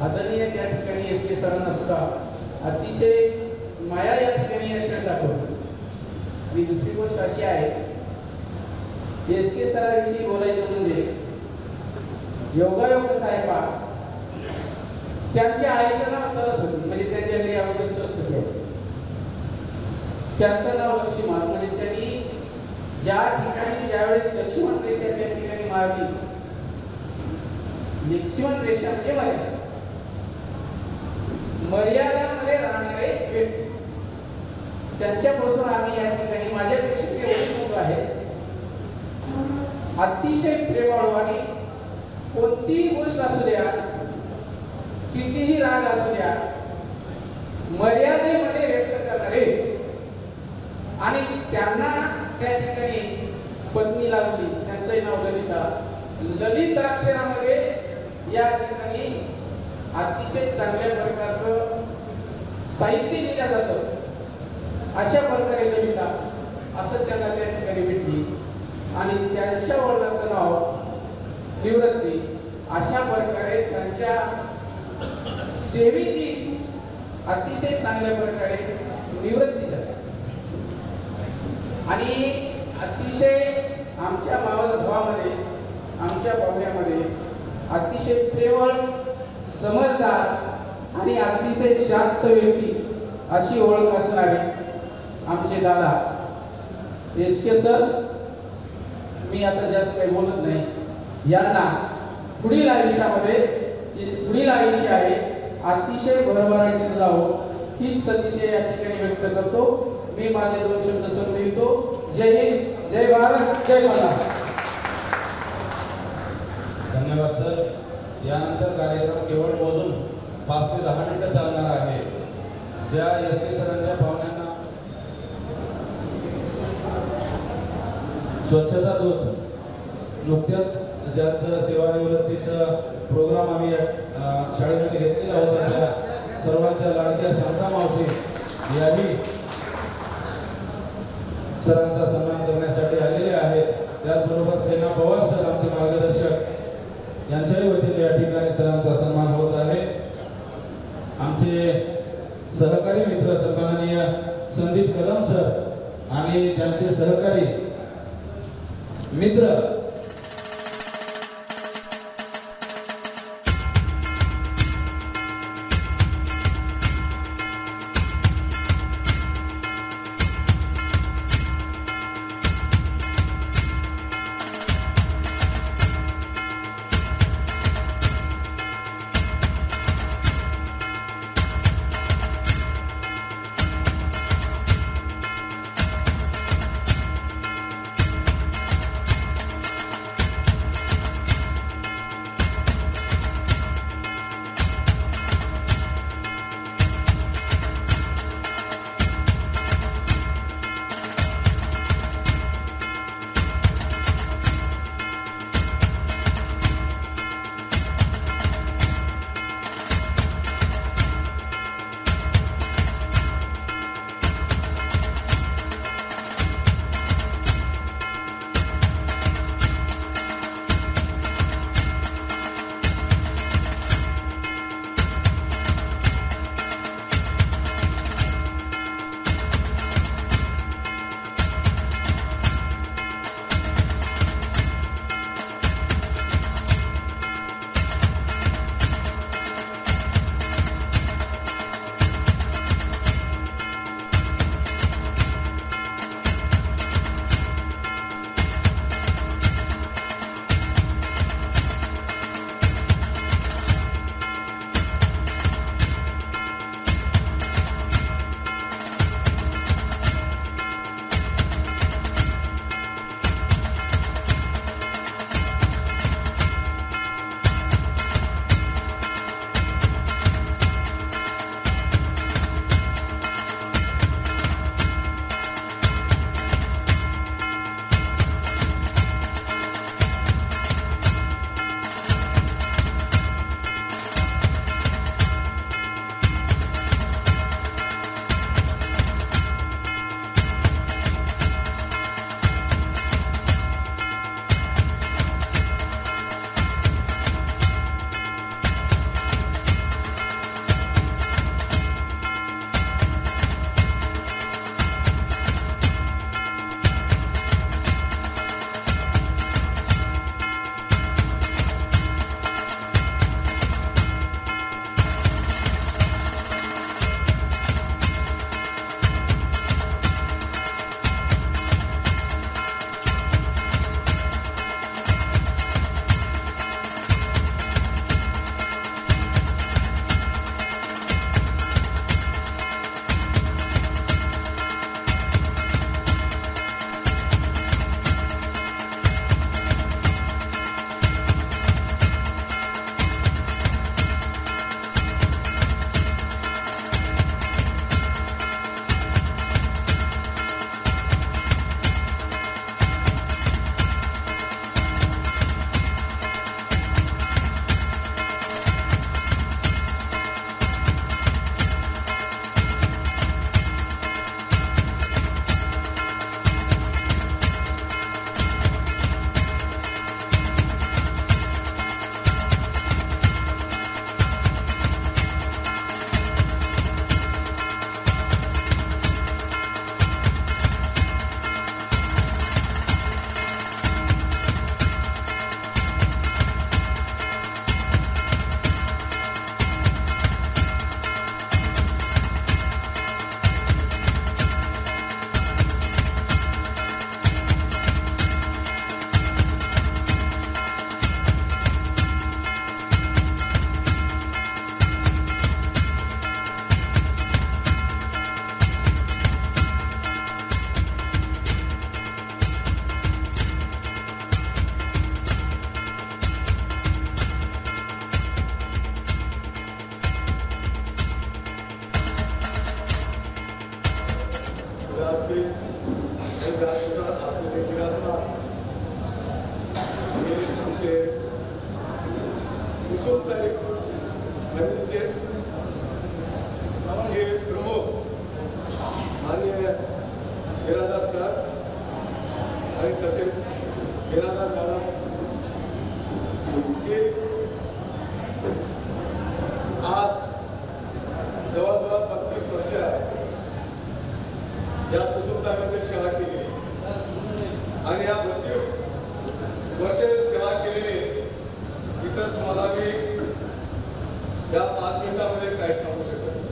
आदरणीय त्या ठिकाणी एस के सरांना सुद्धा अतिशय माया या ठिकाणी या शाळेत दाखवली. आणि दुसरी गोष्ट अशी आहे, एस के सरांविषयी बोलायचं म्हणजे योगायोग साहेबा त्यांच्या आईचं नाव सरस्वती, म्हणजे त्यांच्या घरी अगोदर सरस्वती होती. त्यांचं नाव लक्ष्मण, म्हणजे त्यांनी ज्या ठिकाणी ज्यावेळेस लक्ष्मण रेषा त्या ठिकाणी मारली, लक्ष्मण रेषा म्हणजे मर्यादामध्ये राहणारे व्यक्ती, त्यांच्यापासून आम्ही या ठिकाणी माझ्यापेक्षा ते वैशिष्ट्य आहेत. अतिशय प्रेमाळू आणि कोणतीही गोष्ट असू द्या कितीही राग असू द्या मर्यादेमध्ये व्यक्त करणारे आणि त्यांना त्या ठिकाणी पत्नी लागली, त्यांचंही नाव ललिता. ललिताक्षरामध्ये या ठिकाणी अतिशय चांगल्या प्रकारचं साहित्य लिहिलं जातं. अशा प्रकारे ललिता असं त्यांना त्या ठिकाणी भेटली आणि त्यांच्या वडिलांचं नाव निवृत्ती. अशा प्रकारे त्यांच्या सेवेची अतिशय चांगल्या प्रकारे निवृत्ती झाली आणि अतिशय आमच्या मावस भावामध्ये, आमच्या पाहुण्यामध्ये अतिशय प्रेमळ, समजदार आणि अतिशय शांत व्यक्ती अशी ओळख असणारे आमचे दादा एस.के. सर. मी आता जास्त काही बोलत नाही. यांना पुढील आयुष्यामध्ये जे पुढील आयुष्य आहे अतिशय भरभराटीने जावं हीच सदिच्छा या ठिकाणी व्यक्त करतो. मी माझे 2 शब्द संपवितो. जय हिंद, जय भारत, जय मल्हार. धन्यवाद सर. यानंतर कार्यक्रम केवळ मोजून 5 ते 10 मिनिटं चालणार आहे. ज्या एस.के. सरांच्या पाहुण्यांना स्वच्छता दूत नुकत्याच ज्यांचं सेवानिवृत्तीचं प्रोग्राम आम्ही शाळेमध्ये घेतलेला होता, त्या सर्वांच्या लाडक्या शांता मावशी याही सरांचा सन्मान करण्यासाठी आलेले आहेत. त्याचबरोबर सेना पवार सर आमचे मार्गदर्शक यांच्याही वतीने या ठिकाणी सरांचा सन्मान होत आहे. आमचे सहकारी मित्र सन्माननीय संदीप कदम सर आणि त्यांचे सहकारी मित्र कुसुमताई फॅमिलीचे हे प्रमुख माननीय बिरादार सर आणि तसेच बिरादार मॅडम हे आज जवळजवळ 32 वर्ष या कुसुमताईमध्ये सेवा केली आणि या 32 वर्ष सेवा केलेली इतर तुम्हाला मी या 5 मिनिटांमध्ये काही सांगू शकत नाही.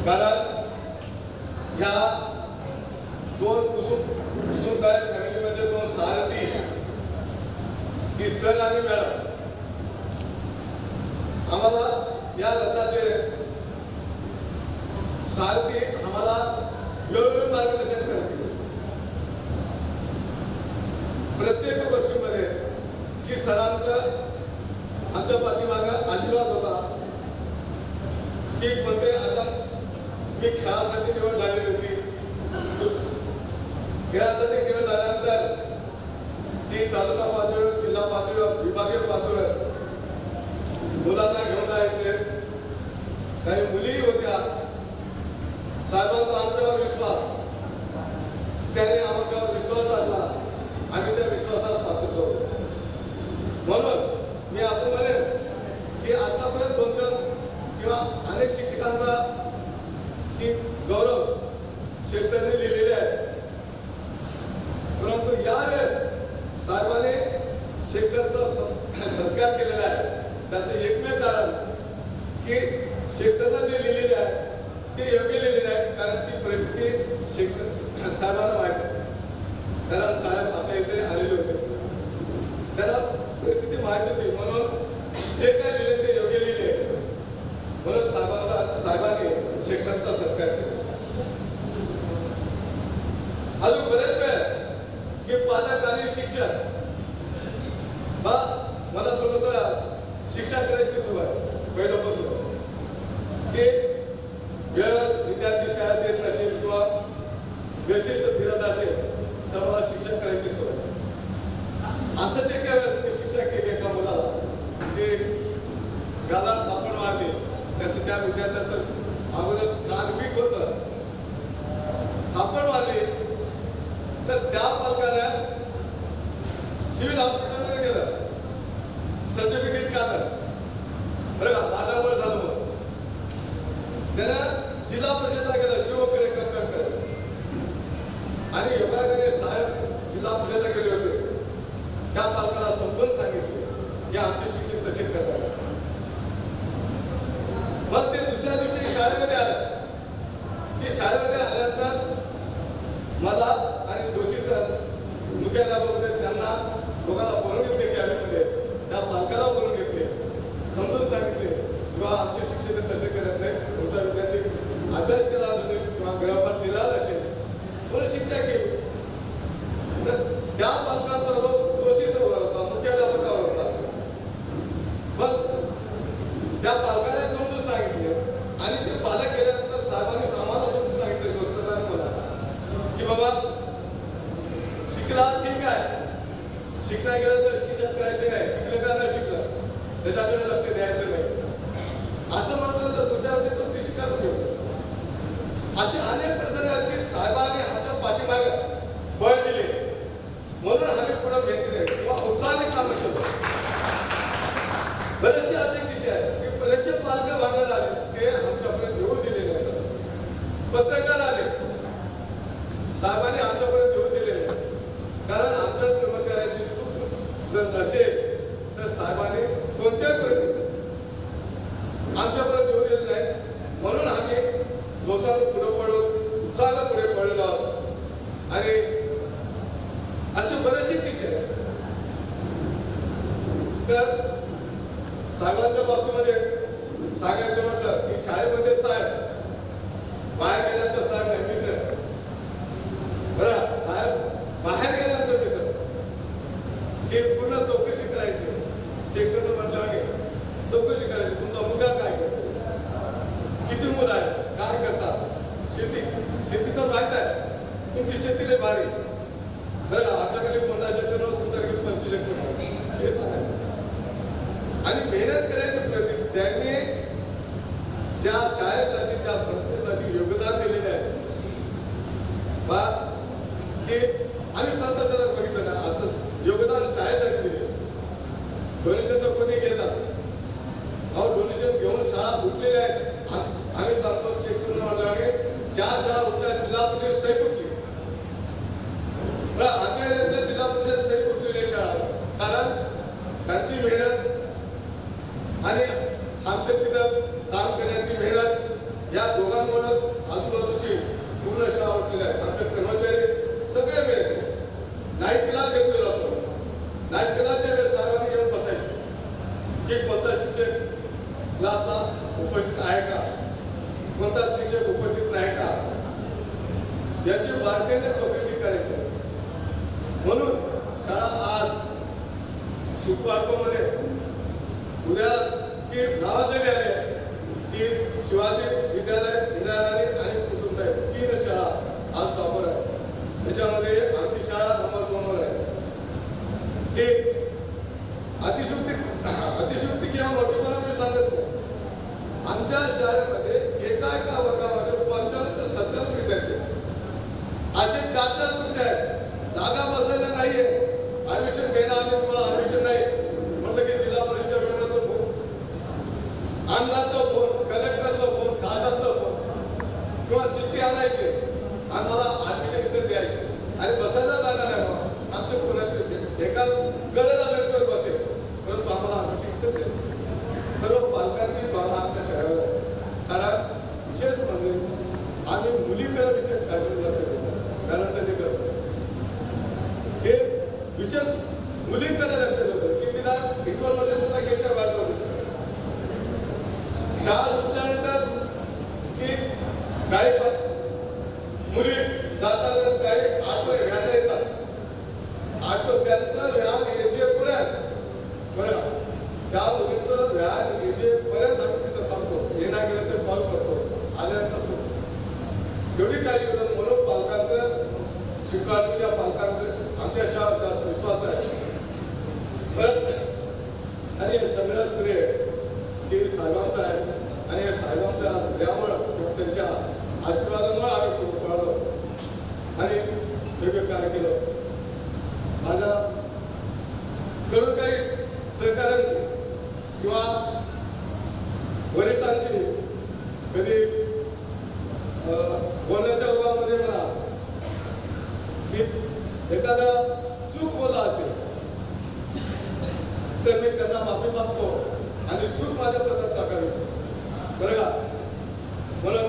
कारण या दोन कुसुमताई फॅमिलीमध्ये 2 सारथी की सर आणि मॅडम आम्हाला या रथाचे सारथी आम्हाला वेगवेगळे मार्गदर्शन करतील प्रत्येक गोष्टीमध्ये की सरांचा आमच्या पाठीमागं आशीर्वाद होता की कोणते आता मी खेळासाठी निवड झालेली होती. खेळासाठी निवड झाल्यानंतर ती तालुका पातळीवर जिल्हा पातळीवर विभागीय पातळीवर मुलांना घेऊन जायचे. काही मुलीही होत्या. साहेबांचा आमच्यावर विश्वास, त्याने आमच्यावर विश्वास टाकला. आम्ही त्या विश्वासात पात्र होतो. म्हणून मी असं म्हणेन की आतापर्यंत 2-4 किंवा अनेक शिक्षकांचा की गौरव शिक्षकांनी लिहिलेले आहे. परंतु यावेळेस साहेबांनी शिक्षकांचा सत्कार केलेला आहे. त्याचं एकमेव कारण की शिक्षकांना जे लिहिलेले आहे ते योग्य लिहिलेले आहे. कारण ती परिस्थिती शिक्षक साहेबांना माहीत आहे. कारण साहेब आपल्या इथे आलेले होते. त्याला परिस्थिती माहीत होती. म्हणून जे काय लिहिले ते योग्य लिहिले. म्हणून साहेबांनी शिक्षकांचा सत्कार केला. अजून बरेच वेळेस की पालक आणि शिक्षक मला थोडंसं शिक्षा करायची सवय पहिल्यापासून की वेळेवर विद्यार्थी शाळेत येत नसेल किंवा विशिष्ट फिरत असेल तर मला शिक्षा करायची सवय. असंच एका वेळेस मी शिक्षा केली एका मुलाला की गालात थापण मारली. त्याचं त्या विद्यार्थ्याचं अगोदर कान वीक होतं. थापण मारली तर त्या पालकानं सिव्हिल हॉस्पिटलमध्ये गेलं. सर्टिफिकेट काढलं. बरं का मारल्यामुळे झालं मग त्यानं जिल्हा परिषदला गेलं. शिवकडे कंप्लेंट केलं आणि योगाने साहेब जिल्हा परिषदला गेले होते. त्या पालकाला समजून सांगितले की आमचे शिक्षक तसे करतात. मग ते दुसऱ्या दिवशी शाळेमध्ये आलं. की शाळेमध्ये आल्यानंतर मला आणि जोशी सर मुख्याध्यापक होते. त्यांना दोघांना बोलून घेतले कॅबिनमध्ये. त्या पालकाला बोलून घेतले. समजून सांगितले किंवा आमचे शिक्षक तसे करत नाही. तुमचा विद्यार्थी अभ्यास केला असेल किंवा गृहपाठ दिला असेल म्हणून शिक्षा केली. तर त्या पालकांचा रोज जोशी सरवर होता. मुख्याध्यापकावर होता. पण त्या पालकाने समजून सांगितले आणि ते पालक गेल्यानंतर साहेबांनी आम्हाला समजून सांगितले जोशी मला की बाबा शिकला ठीक आहे. शिकला गेलं तर शिक्षण करायचे नाही. शिकलं का नाही शिकलं त्याच्याकडे लक्ष द्यायचं नाही. असं म्हटलं तर दुसऱ्या वर्षी तो ती शिकायला घेऊ. असे अनेक प्रसंग आहेत की साहेबांनी आमच्या पाठीमागं बळ दिले म्हणून आम्ही पुढे मेहनतीने किंवा उत्साहाने काम केलं. बरेचसे असे विषय आहेत की बरेचसे पालक भांडण आले ते आमच्यापर्यंत येऊ दिले नाही. सर पत्रकार आले साहेबांनी आमच्यापर्यंत येऊ दिले नाही. कारण आमच्या कर्मचाऱ्याची चूक जर नसेल तर साहेबांनी कोणत्याही परिस्थितीत आमच्यापर्यंत येऊ दिले नाही. म्हणून आम्ही जोशानं पुढे पडून उत्साहानं पुढे पडलेलो आहोत. आणि असे बरेचसे विषय तर साहेबांच्या बाबतीमध्ये सांगायचं म्हटलं की शाळेमध्ये साहेब बाहेर गेल्यानंतर साहेब नाही मित्र. बरं साहेब बाहेर गेल्यानंतर मित्र हे पूर्ण चौकशी करायची. शिक्षण म्हटलं चौकशी करायची. तुमचा मुलगा काय करतो, किती मुलं आहेत, काय करतात, शेती तर माहित आहे. तुमची शेती लय भारी. बरं आमच्याकडे 50 हेक्टर नव्हतं, तुमच्याकडे 25 हेक्टर हे सांगायचं. आणि शिवपार्कमध्ये उद्या की नावाजलेली आहे की शिवाजी विद्यालय, इंदिरा गांधी आणि कुसुमताई 3 शाळा आज टॉपर आहे. त्याच्यामध्ये आमची शाळा नंबर 2 वर आहे. हे अतिशयोक्ती किंवा मोठेपणा मी सांगत नाही. आमच्या शाळेमध्ये एका वर्गामध्ये 95 ते 97 विद्यार्थी असे 4 तुकडे आहेत. जागा बसायला नाहीये. ऍडमिशन घेणं आम्ही तुम्हाला ऍडमिशन नाही म्हटलं की जिल्हा परिषदेच्या मेंबरचा फोन, आमदारचा फोन, कलेक्टरचा फोन, खासदारचा फोन किंवा चिठ्ठी आणायची आणि मला ऍडमिशन इथे द्यायची. आणि बसायला जागा नाही मग आमच्या पुण्यात एका गरज बेंचवर बसेल परंतु आम्हाला ऍडमिशन इथे द्यायची. सर्व पालकांची भावना आमच्या शाळेवर आहे. कारण विशेष म्हणजे आम्ही मुलीकडे विशेष काळजी लक्ष देतो. कारण ते कसं हे विशेष मुलींकडे लक्ष देतो की तिला इक्वलमध्ये सुद्धा गेटच्या बाहेर होते. शाळा सुटल्यानंतर की काही मुली जातात, काही ऑटो घ्यायला येतात. ऑटो त्यांचं व्यान येजेपर्यंत बरं त्या मुलीचं व्यान येजेपर्यंत आम्ही तिथं थांबतो. येणार गेलं तर कॉल करतो, आल्यानंतर सुटतो. एवढी काळजी करतात. म्हणून पालकांचं, शिवकाळजीच्या पालकांचं आमच्या शाळेवर जास्त विश्वास आहे. आणि हे सगळं श्रेय की साहेबांचं आहे. आणि या साहेबांच्या श्रेयामुळं किंवा त्यांच्या आशीर्वादामुळे आम्ही पुढे पळालो आणि वेगळं कार्य केलं. माझ्या करून काही सहकार्यांची किंवा वरिष्ठांची कधी बोलण्याच्या ओघामध्ये म्हणा की एखादा चूक बोला असेल तर मी त्यांना माफी मागतो आणि चूक माझ्या पत्रात टाकावी. बरं का? म्हणून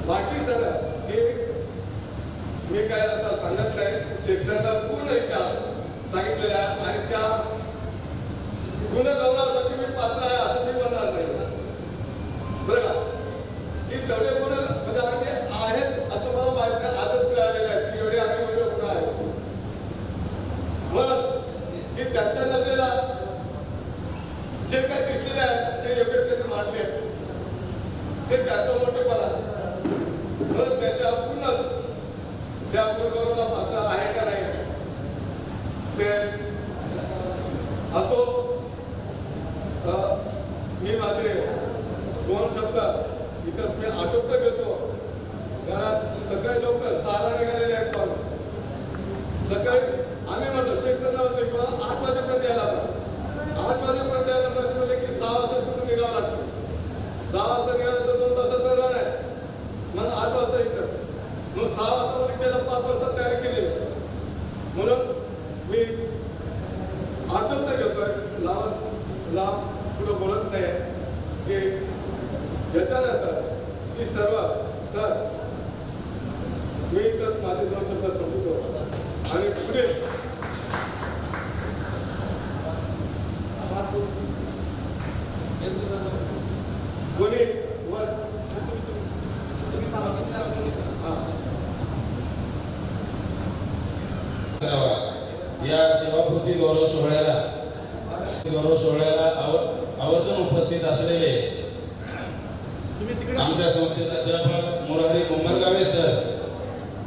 बाकी सगळं हे मी काय आता सांगत नाही. शिक्षणाला पूर्ण इतिहास सांगितलेला आहे आणि त्या गुणगौरवासाठी मी पात्र आहे असं मी म्हणणार नाही. बरं का? की तेवढे गुण म्हणजे आम्ही आहेत असं मला माहिती नाही. आजच कळालेलं आहे की एवढे आम्ही वेगळे गुण आहेत. म्हणून की त्यांच्या नजरेला जे काही दिसलेले आहे ते योग्यतेने मांडले ते त्यांचं मोठेपणा. म्हणून त्याच्या पूर्णच त्या गुणगौरवाला पात्र आहे का नाही ते असो. मी माझे 2 शब्द इथंच मी आटोपत घेतो. कारण सकाळी लवकर 6ला निघालेले आहेत. पण सकाळी आम्ही म्हणतो शिक्षणावर 8 वाजेपर्यंत यायला पाहिजे. 8 वाजेपर्यंत यायला पाहिजे म्हणजे की 6 वाजता तिथून निघावं लागतं. 6 वाजता निघालं तर 2 तासाचं रन आहे. मग 8 वाजता इथं मग 6 वाजता म्हणजे त्याला 5 वाजता तयारी केली. म्हणून मी आटोपत घेतोय. लांब पुढे बोलत नाही की याच्यानंतर की सर्व सर मी इथंच माझे 2 शब्द संपवतो आणि पुढे कोणी या सेवाकृती गौरव सोहळ्याला आवर्जून उपस्थित असलेले आमच्या संस्थेचे संस्थापक मुरारी उंबरगावे सर,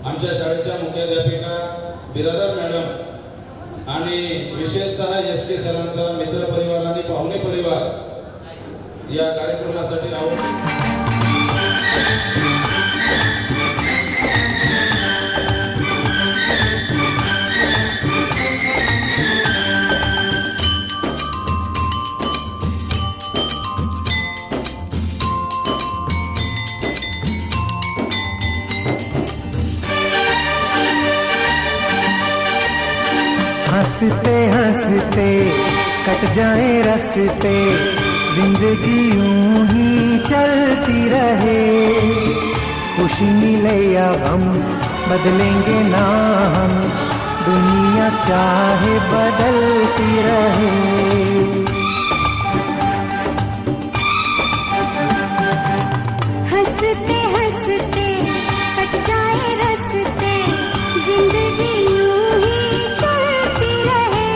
आमच्या शाळेच्या मुख्याध्यापिका बिरादर मॅडम आणि विशेषतः एस.के. सरांचा मित्रपरिवार आणि पाहुणे परिवार या कार्यक्रमासाठी हंसते हंसते कट जाए रस्ते, जिंदगी यूं ही चलती रहे। खुशी मिले या गम बदलेंगे ना हम, दुनिया चाहे बदलती रहे। हंसते हंसते कट जाए रस्ते, जिंदगी यूं ही चलती रहे।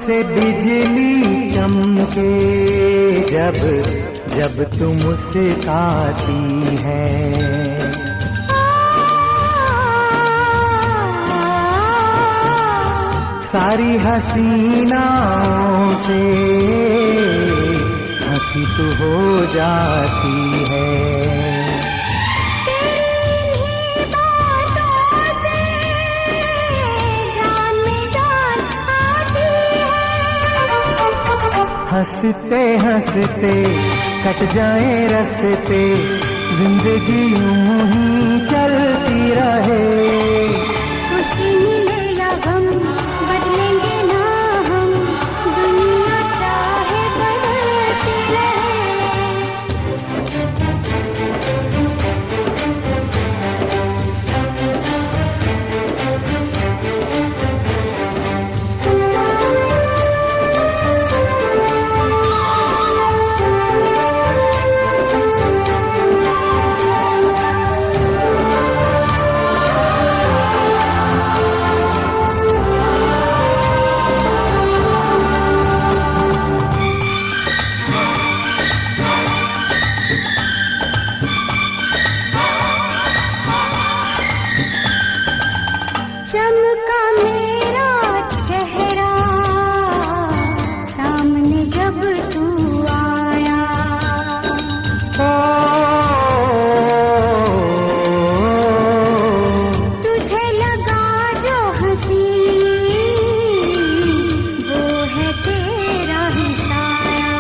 से बिजली चमके जब जब तू मुस्काती है। सारी हसीनाओं से हंसी तू हो जाती है। तेरी बातों से जान में जान आती है। हंसते हंसते कट जाए रस्ते, जिंदगी यूं ही चलती रहे। खुशी मिले या गम बदलेंगे ना हम, दुनिया चाहे बदलती रहे। चमका मेरा चेहरा सामने जब तू आया। तुझे लगा जो हंसी वो है तेरा ही साया।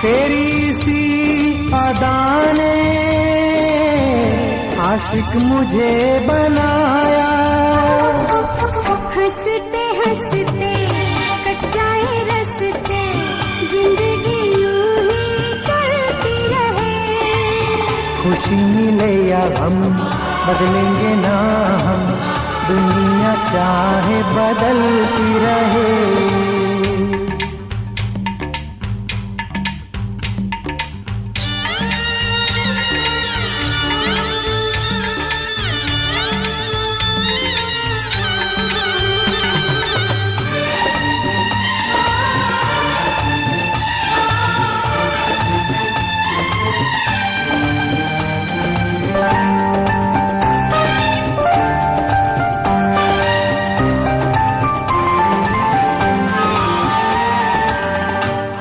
तेरी सी अदा ने आशिक मुझे बनाया। हंसते हंसते कट जाए रस्ते, जिंदगी यूं ही चलती रहे। खुशी मिले या गम बदलेंगे ना हम, दुनिया चाहे बदलती रहे।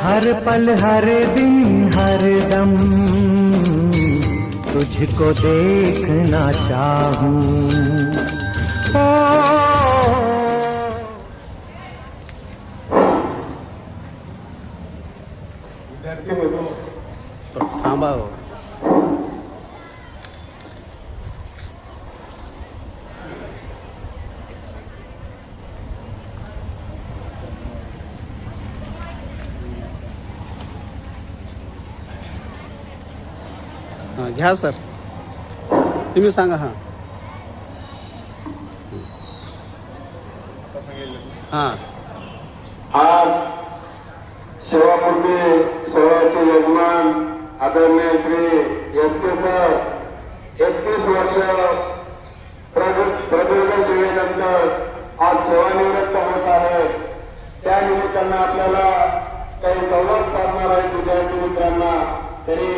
हर पल हर दिन हर दम तुझको देखना चाहूं। थांबा हो. घ्या सर, तुम्ही सांगा. हां आज सेवापूर्वी सोहळ्याचे यजमान आदरणीय श्री एस.के. सर 31 वर्ष प्रदीर्घ सेवेनंतर आज सेवानिवृत्त होत आहे. त्या निमित्तानं आपल्याला काही संवाद साधणार आहे विद्यार्थी मित्रांना. तरी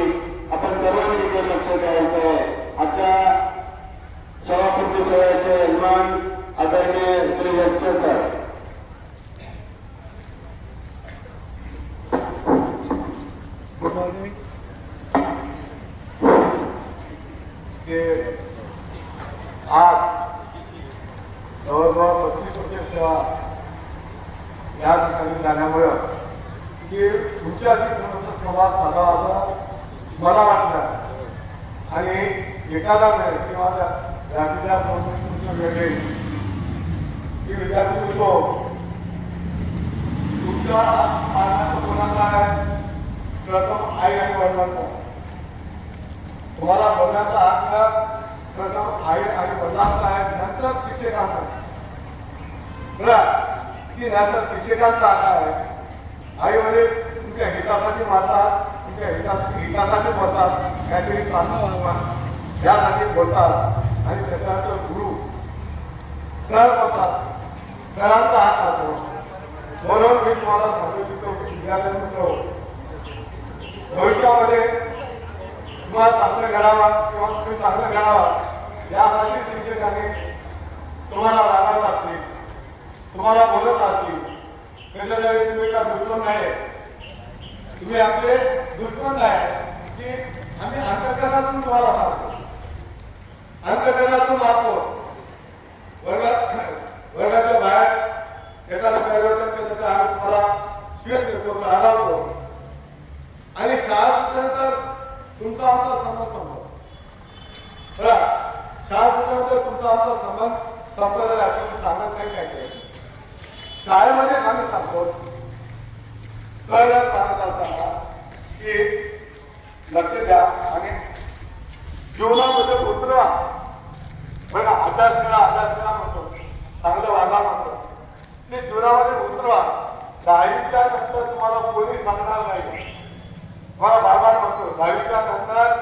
आपण सर्वांनी इथे लक्ष द्यायचं आहे. आजच्या सेवापूर्वी सोहळ्याचे यजमान आदरणीय Shri SK. Sir. Good morning. आज जवळजवळ 35 वर्ष सेवा या ठिकाणी झाल्यामुळं की तुमच्याशी थोडासा संवाद साधावा असं मला वाटलं. आणि एखादा वेळ किंवा जातीच्या तुमच्या वेळे की विद्यार्थी मित्र तुमच्या पालनाचं कोणाचा आहे. प्रथम आई आणि वडिलांचा. तुम्हाला बघण्याचा हक्क प्रथम आई आणि वडिलांचा आहे, नंतर शिक्षकांचा. बरं की नंतर शिक्षकांचा हक्क आहे. आई वडील तुमच्या हितासाठी मारतात, तुमच्या हितासाठी बोलतात, काहीतरी चांगलं व्हावा यासाठी बोलतात. आणि त्याच्यानंतर गुरु सर बोलतात, सरांचा हात राहतो. म्हणून मी तुम्हाला सांगू इच्छितो की विद्यार्थ्यांनो, भविष्यामध्ये तुम्हाला चांगलं घडावा किंवा तुम्ही चांगलं घडावा यासाठी शिक्षकांनी तुम्हाला रागावत असतील, तुम्हाला बोलत असतील. कशासाठी तुम्ही का दुश्मन नाही, तुम्ही आपले दुश्मन नाही की आम्ही अंतकरणातून तुम्हाला मारतो, अंतकरणातून मारतो. वर्गाच्या बाहेर एखादं परिवर्तन केलं तर आम्ही तुम्हाला शिव्या देतो, रागावतो. आणि शाळा सुटल्यानंतर तुमचा आमचा संबंध संपतो. शाळा सुटल्यानंतर तुमचा आमचा संबंध संपलेला आपण सांगत नाही काय काय. शाळेमध्ये आम्ही सांगतो सर सांगत असताना की लक्ष द्या आणि जीवनामध्ये उतरवा. बघा अभ्यास करा म्हणतो, चांगलं वागा म्हणतो, ते जीवनामध्ये उतरवा. 10वीच्या नंतर तुम्हाला कोणी सांगणार नाही. मला बाबा म्हणतो 10वीच्या नंतर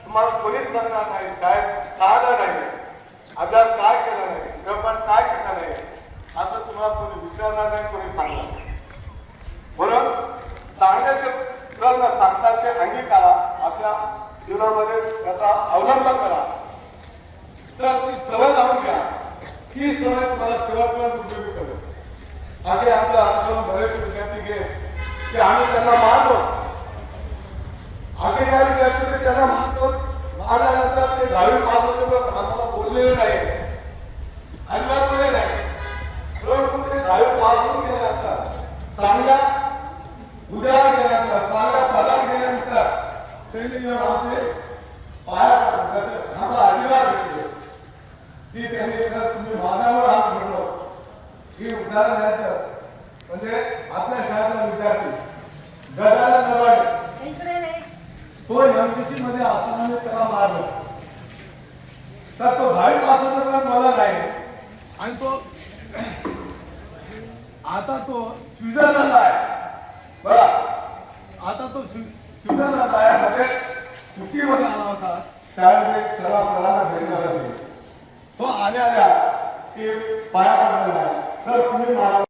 तुम्हाला कोणीच सांगणार नाही, काय सांगणार नाही, अभ्यास काय केला नाही, गृहपाठ काय केला नाही, आता तुम्हाला कोणी विचारणार नाही, कोणी सांगणार नाही. म्हणून सांगण्याचे न सांगता ते अंगीकारा, आपल्या जीवनामध्ये त्याचा अवलंब करा. तर ती सवय लावून घ्या, ती सवय तुम्हाला शेवटपर्यंत उपयोगी करेल. असे आमच्या आजूबाजूला बरेचसे विद्यार्थी गेले की आम्ही त्यांना मारतो. असे काही विद्यार्थी ते त्यांना मारतो, मारल्यानंतर ते 10वी पास होते आम्हाला बोललेले नाही, अजिबात बोलले नाही. परंतु ते 10वी पास होऊन गेल्यानंतर चांगल्या उद्यावर गेल्यानंतर चांगल्या पदावर गेल्यानंतर त्यांनी जेव्हा आमचे पाया आम्हाला आशीर्वाद घेतले की त्यांनी जर तुम्ही माझ्यावर हात म्हणलो ही उदाहरण द्यायचं म्हणजे आपल्या शाळेतला विद्यार्थी गजानन नरवाडे तो MCC मध्ये असताना त्याला मारलं. तर तो 10वी पास होता मला नाही आणि तो आता तो स्वित्झर्लंड आहे. बघा आता तो स्वित्झर्लंड आहे मध्ये सुट्टीमध्ये आला होता शाळेमध्ये सरांना भेटण्यासाठी. तो आल्या की पाया पडलेला आहे, सर तुम्ही मला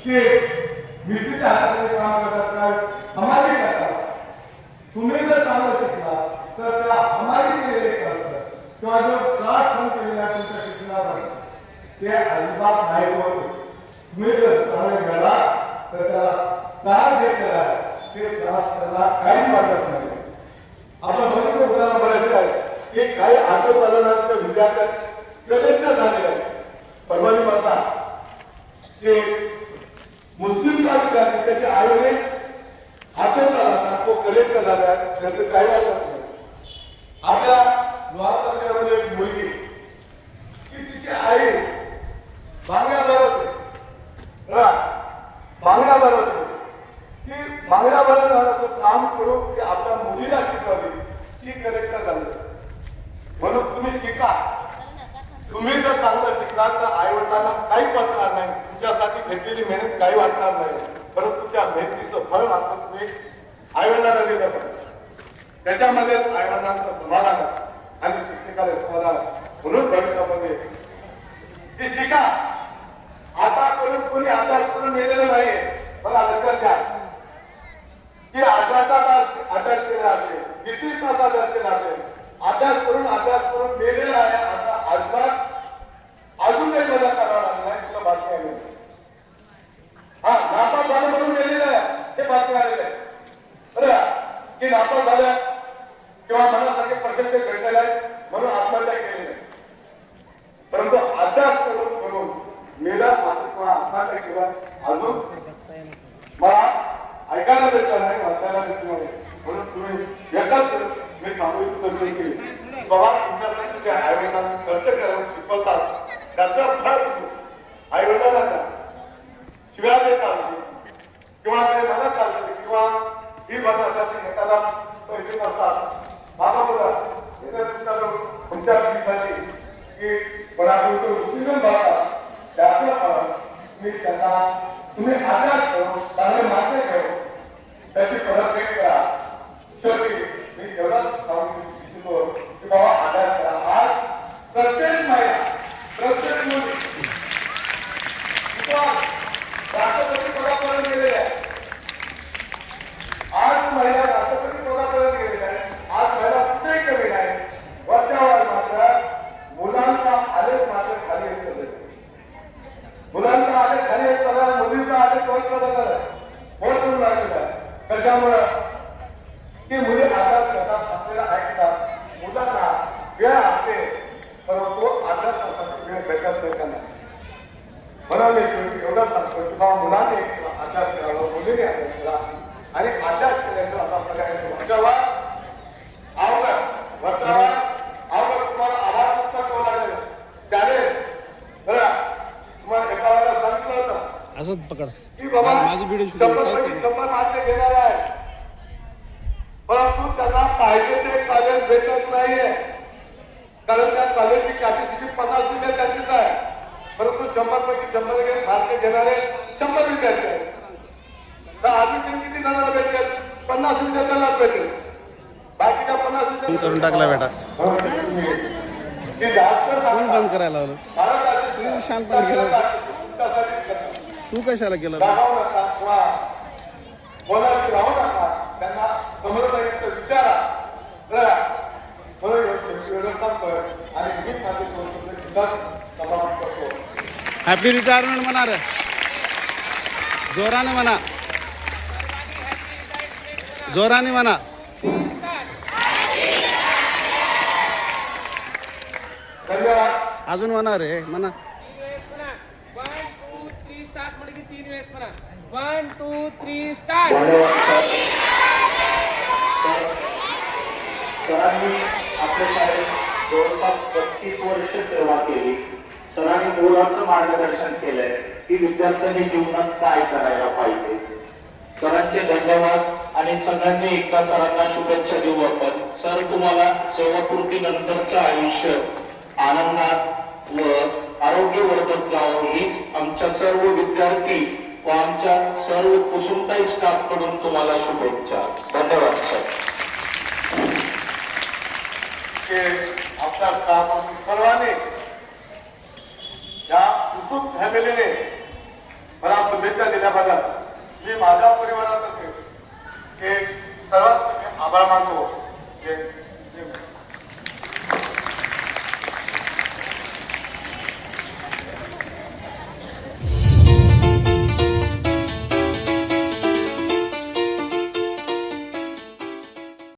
की मिस्त्रीच्या हाताने काम करतात काय हमारी करतात. तुम्ही जर चांगलं शिकला तर त्याला हमारी केलेले करतात किंवा जो त्रास सहन केलेला आहे तुमच्या शिक्षणाचा ते अजिबात नाही होत. तुम्ही जर चांगले घडला तर त्याला त्रास घेतलेला आहे, ते त्रास त्याला काहीच वाटत नाही. आपण बघितलं उदाहरण बरेचसे आहे की काही आंदोलनाच्या विद्यार्थ्या कलेक्टर झालेले आहेत. परभणी म्हणतात की मुस्लिमचा विद्यार्थी त्याचे आईने आठवता राहतात, तो कलेक्टर झाला त्याचं काही वाटत नाही. आपल्या लोहार तालुक्यामध्ये एक मुलगी की तिची आई बांगड्या भरवते, बांगड्या भरवते, ती बांगड्या भरवण्याचं काम करून ती आपल्या मुलीला शिकवली, ती कलेक्टर झाली. म्हणून तुम्ही शिका. तुम्ही जर चांगलं शिकलात तर आई वडिलांना काही वाटणार नाही, तुमच्यासाठी घेतलेली मेहनत काही वाटणार नाही, परंतु त्या मेहनतीचं फळ मात्र तुम्ही आई वडिलांना दिलं पाहिजे. त्याच्यामध्ये आई वडिलांचं समाधान आणि शिक्षकाला समाधान. म्हणून भविष्यामध्ये ती शिका. आता करून कोणी अभ्यास करून गेलेलं नाही. मला लक्षात घ्या की 18 तास अभ्यास केला असेल, 20 तास अभ्यास केला असेल, अभ्यास करून गेलेला आहे. आता अजून काही मजा करावा लागला आहे, तुला बातमी आली. नापास झालं म्हणून गेलेलं आहे हे बातमी आलेलं आहे. बरं की नापास झालं किंवा मनासारखे पर्सेंटेज भेटलेला आहे म्हणून आत्महत्या केलेली आहे. परंतु अभ्यास करून मेला किंवा आत्महत्या किंवा अजून मला ऐकायला भेटलं नाही, वाचायला भेटलं नाही. म्हणून तुम्ही याचाच मी सांगू इच्छितो की बाबा तुमच्याकडे जे आईवडिलांना खर्च करायला शिकवतात त्याचं फळ आई वडिलांना शिव्या देतात किंवा ते मदत करतात किंवा ही बनवण्यासाठी एखादा पैसे करतात. बाबा बोला तुमच्या पिढीसाठी की उत्तेजन बघा त्यातलं फळ मी त्यांना तुम्ही आधार करून चांगले मार्ग घेऊन त्याची परतफेड करा. शेवटी मी एवढंच सांगू इच्छितो की बाबा आधार करा. आज प्रत्येक महिला प्रत्येक मुली त्याच्यामुळं ती मुली आदर करतात, आपल्याला ऐकतात. मुलांना वेळ असते परंतु आदर करतात वेळ भेटत नाही त्यांना. म्हणून मी शेवटी एवढं सांगतो की बाबा मुलांनी अभ्यास करावा, मुलीने अभ्यास केला आणि अभ्यास केल्याचं आता आपल्याला वर्षावर अवघड वर्षावर अवघड तुम्हाला आवाज उच्च करू लागेल त्याने बरं तुम्हाला एका वेळेला सांगितलं होतं असंच पकड की बाबा 100 मार्क घेणार आहे परंतु त्यांना पाहिजे ते कॉलेज भेटत नाहीये कारण त्या कॉलेजची कॅपॅसिटी 50 विद्यार्थ्यांचीच आहे परंतु 100 मार्क घेणारे 100 विद्यार्थी आहेत. तर अजून किती जणांना भेटेल? 50 विद्यार्थ्यांना भेटेल. बाकीच्या 50 विद्यार्थी करून टाकला बेटा. कोण बंद करायला लावलं? तू शांतपणे केलं. तू कशाला केलं? बोलायची राहू नका त्यांना समोर विचारा आणि मी समाप्त करतो. हॅपी रिटायरमेंट म्हणा रे, जोराने म्हणा, जोराने म्हणा. धन्यवाद. अजून म्हणा रे, म्हणा. 1 2 3 स्टार्ट म्हणजे की 3 वेळेस म्हणा. 1 2 3 स्टार्ट. सरांनी आपल्या शाळेत जवळपास 35 वर्ष सेवा केली. सरांनी मुलांचं मार्गदर्शन केलंय की विद्यार्थ्यांनी जीवनात काय करायला पाहिजे. सरांचे धन्यवाद आणि सगळ्यांनी एकदा सरांना शुभेच्छा देऊ आपण. सर तुम्हाला सेवापूर्ती नंतरचं आयुष्य आनंदात व आरोग्यवर्धक जावं हीच आमच्या सर्व विद्यार्थी व आमच्या सर्व कुसुमताई स्टाफ कडून तुम्हाला शुभेच्छा. धन्यवाद सर. आपल्या स्टाफ सर्वांनी या कुटुंब फॅमिलीने मला शुभेच्छा दिल्याबद्दल मी माझ्या परिवारात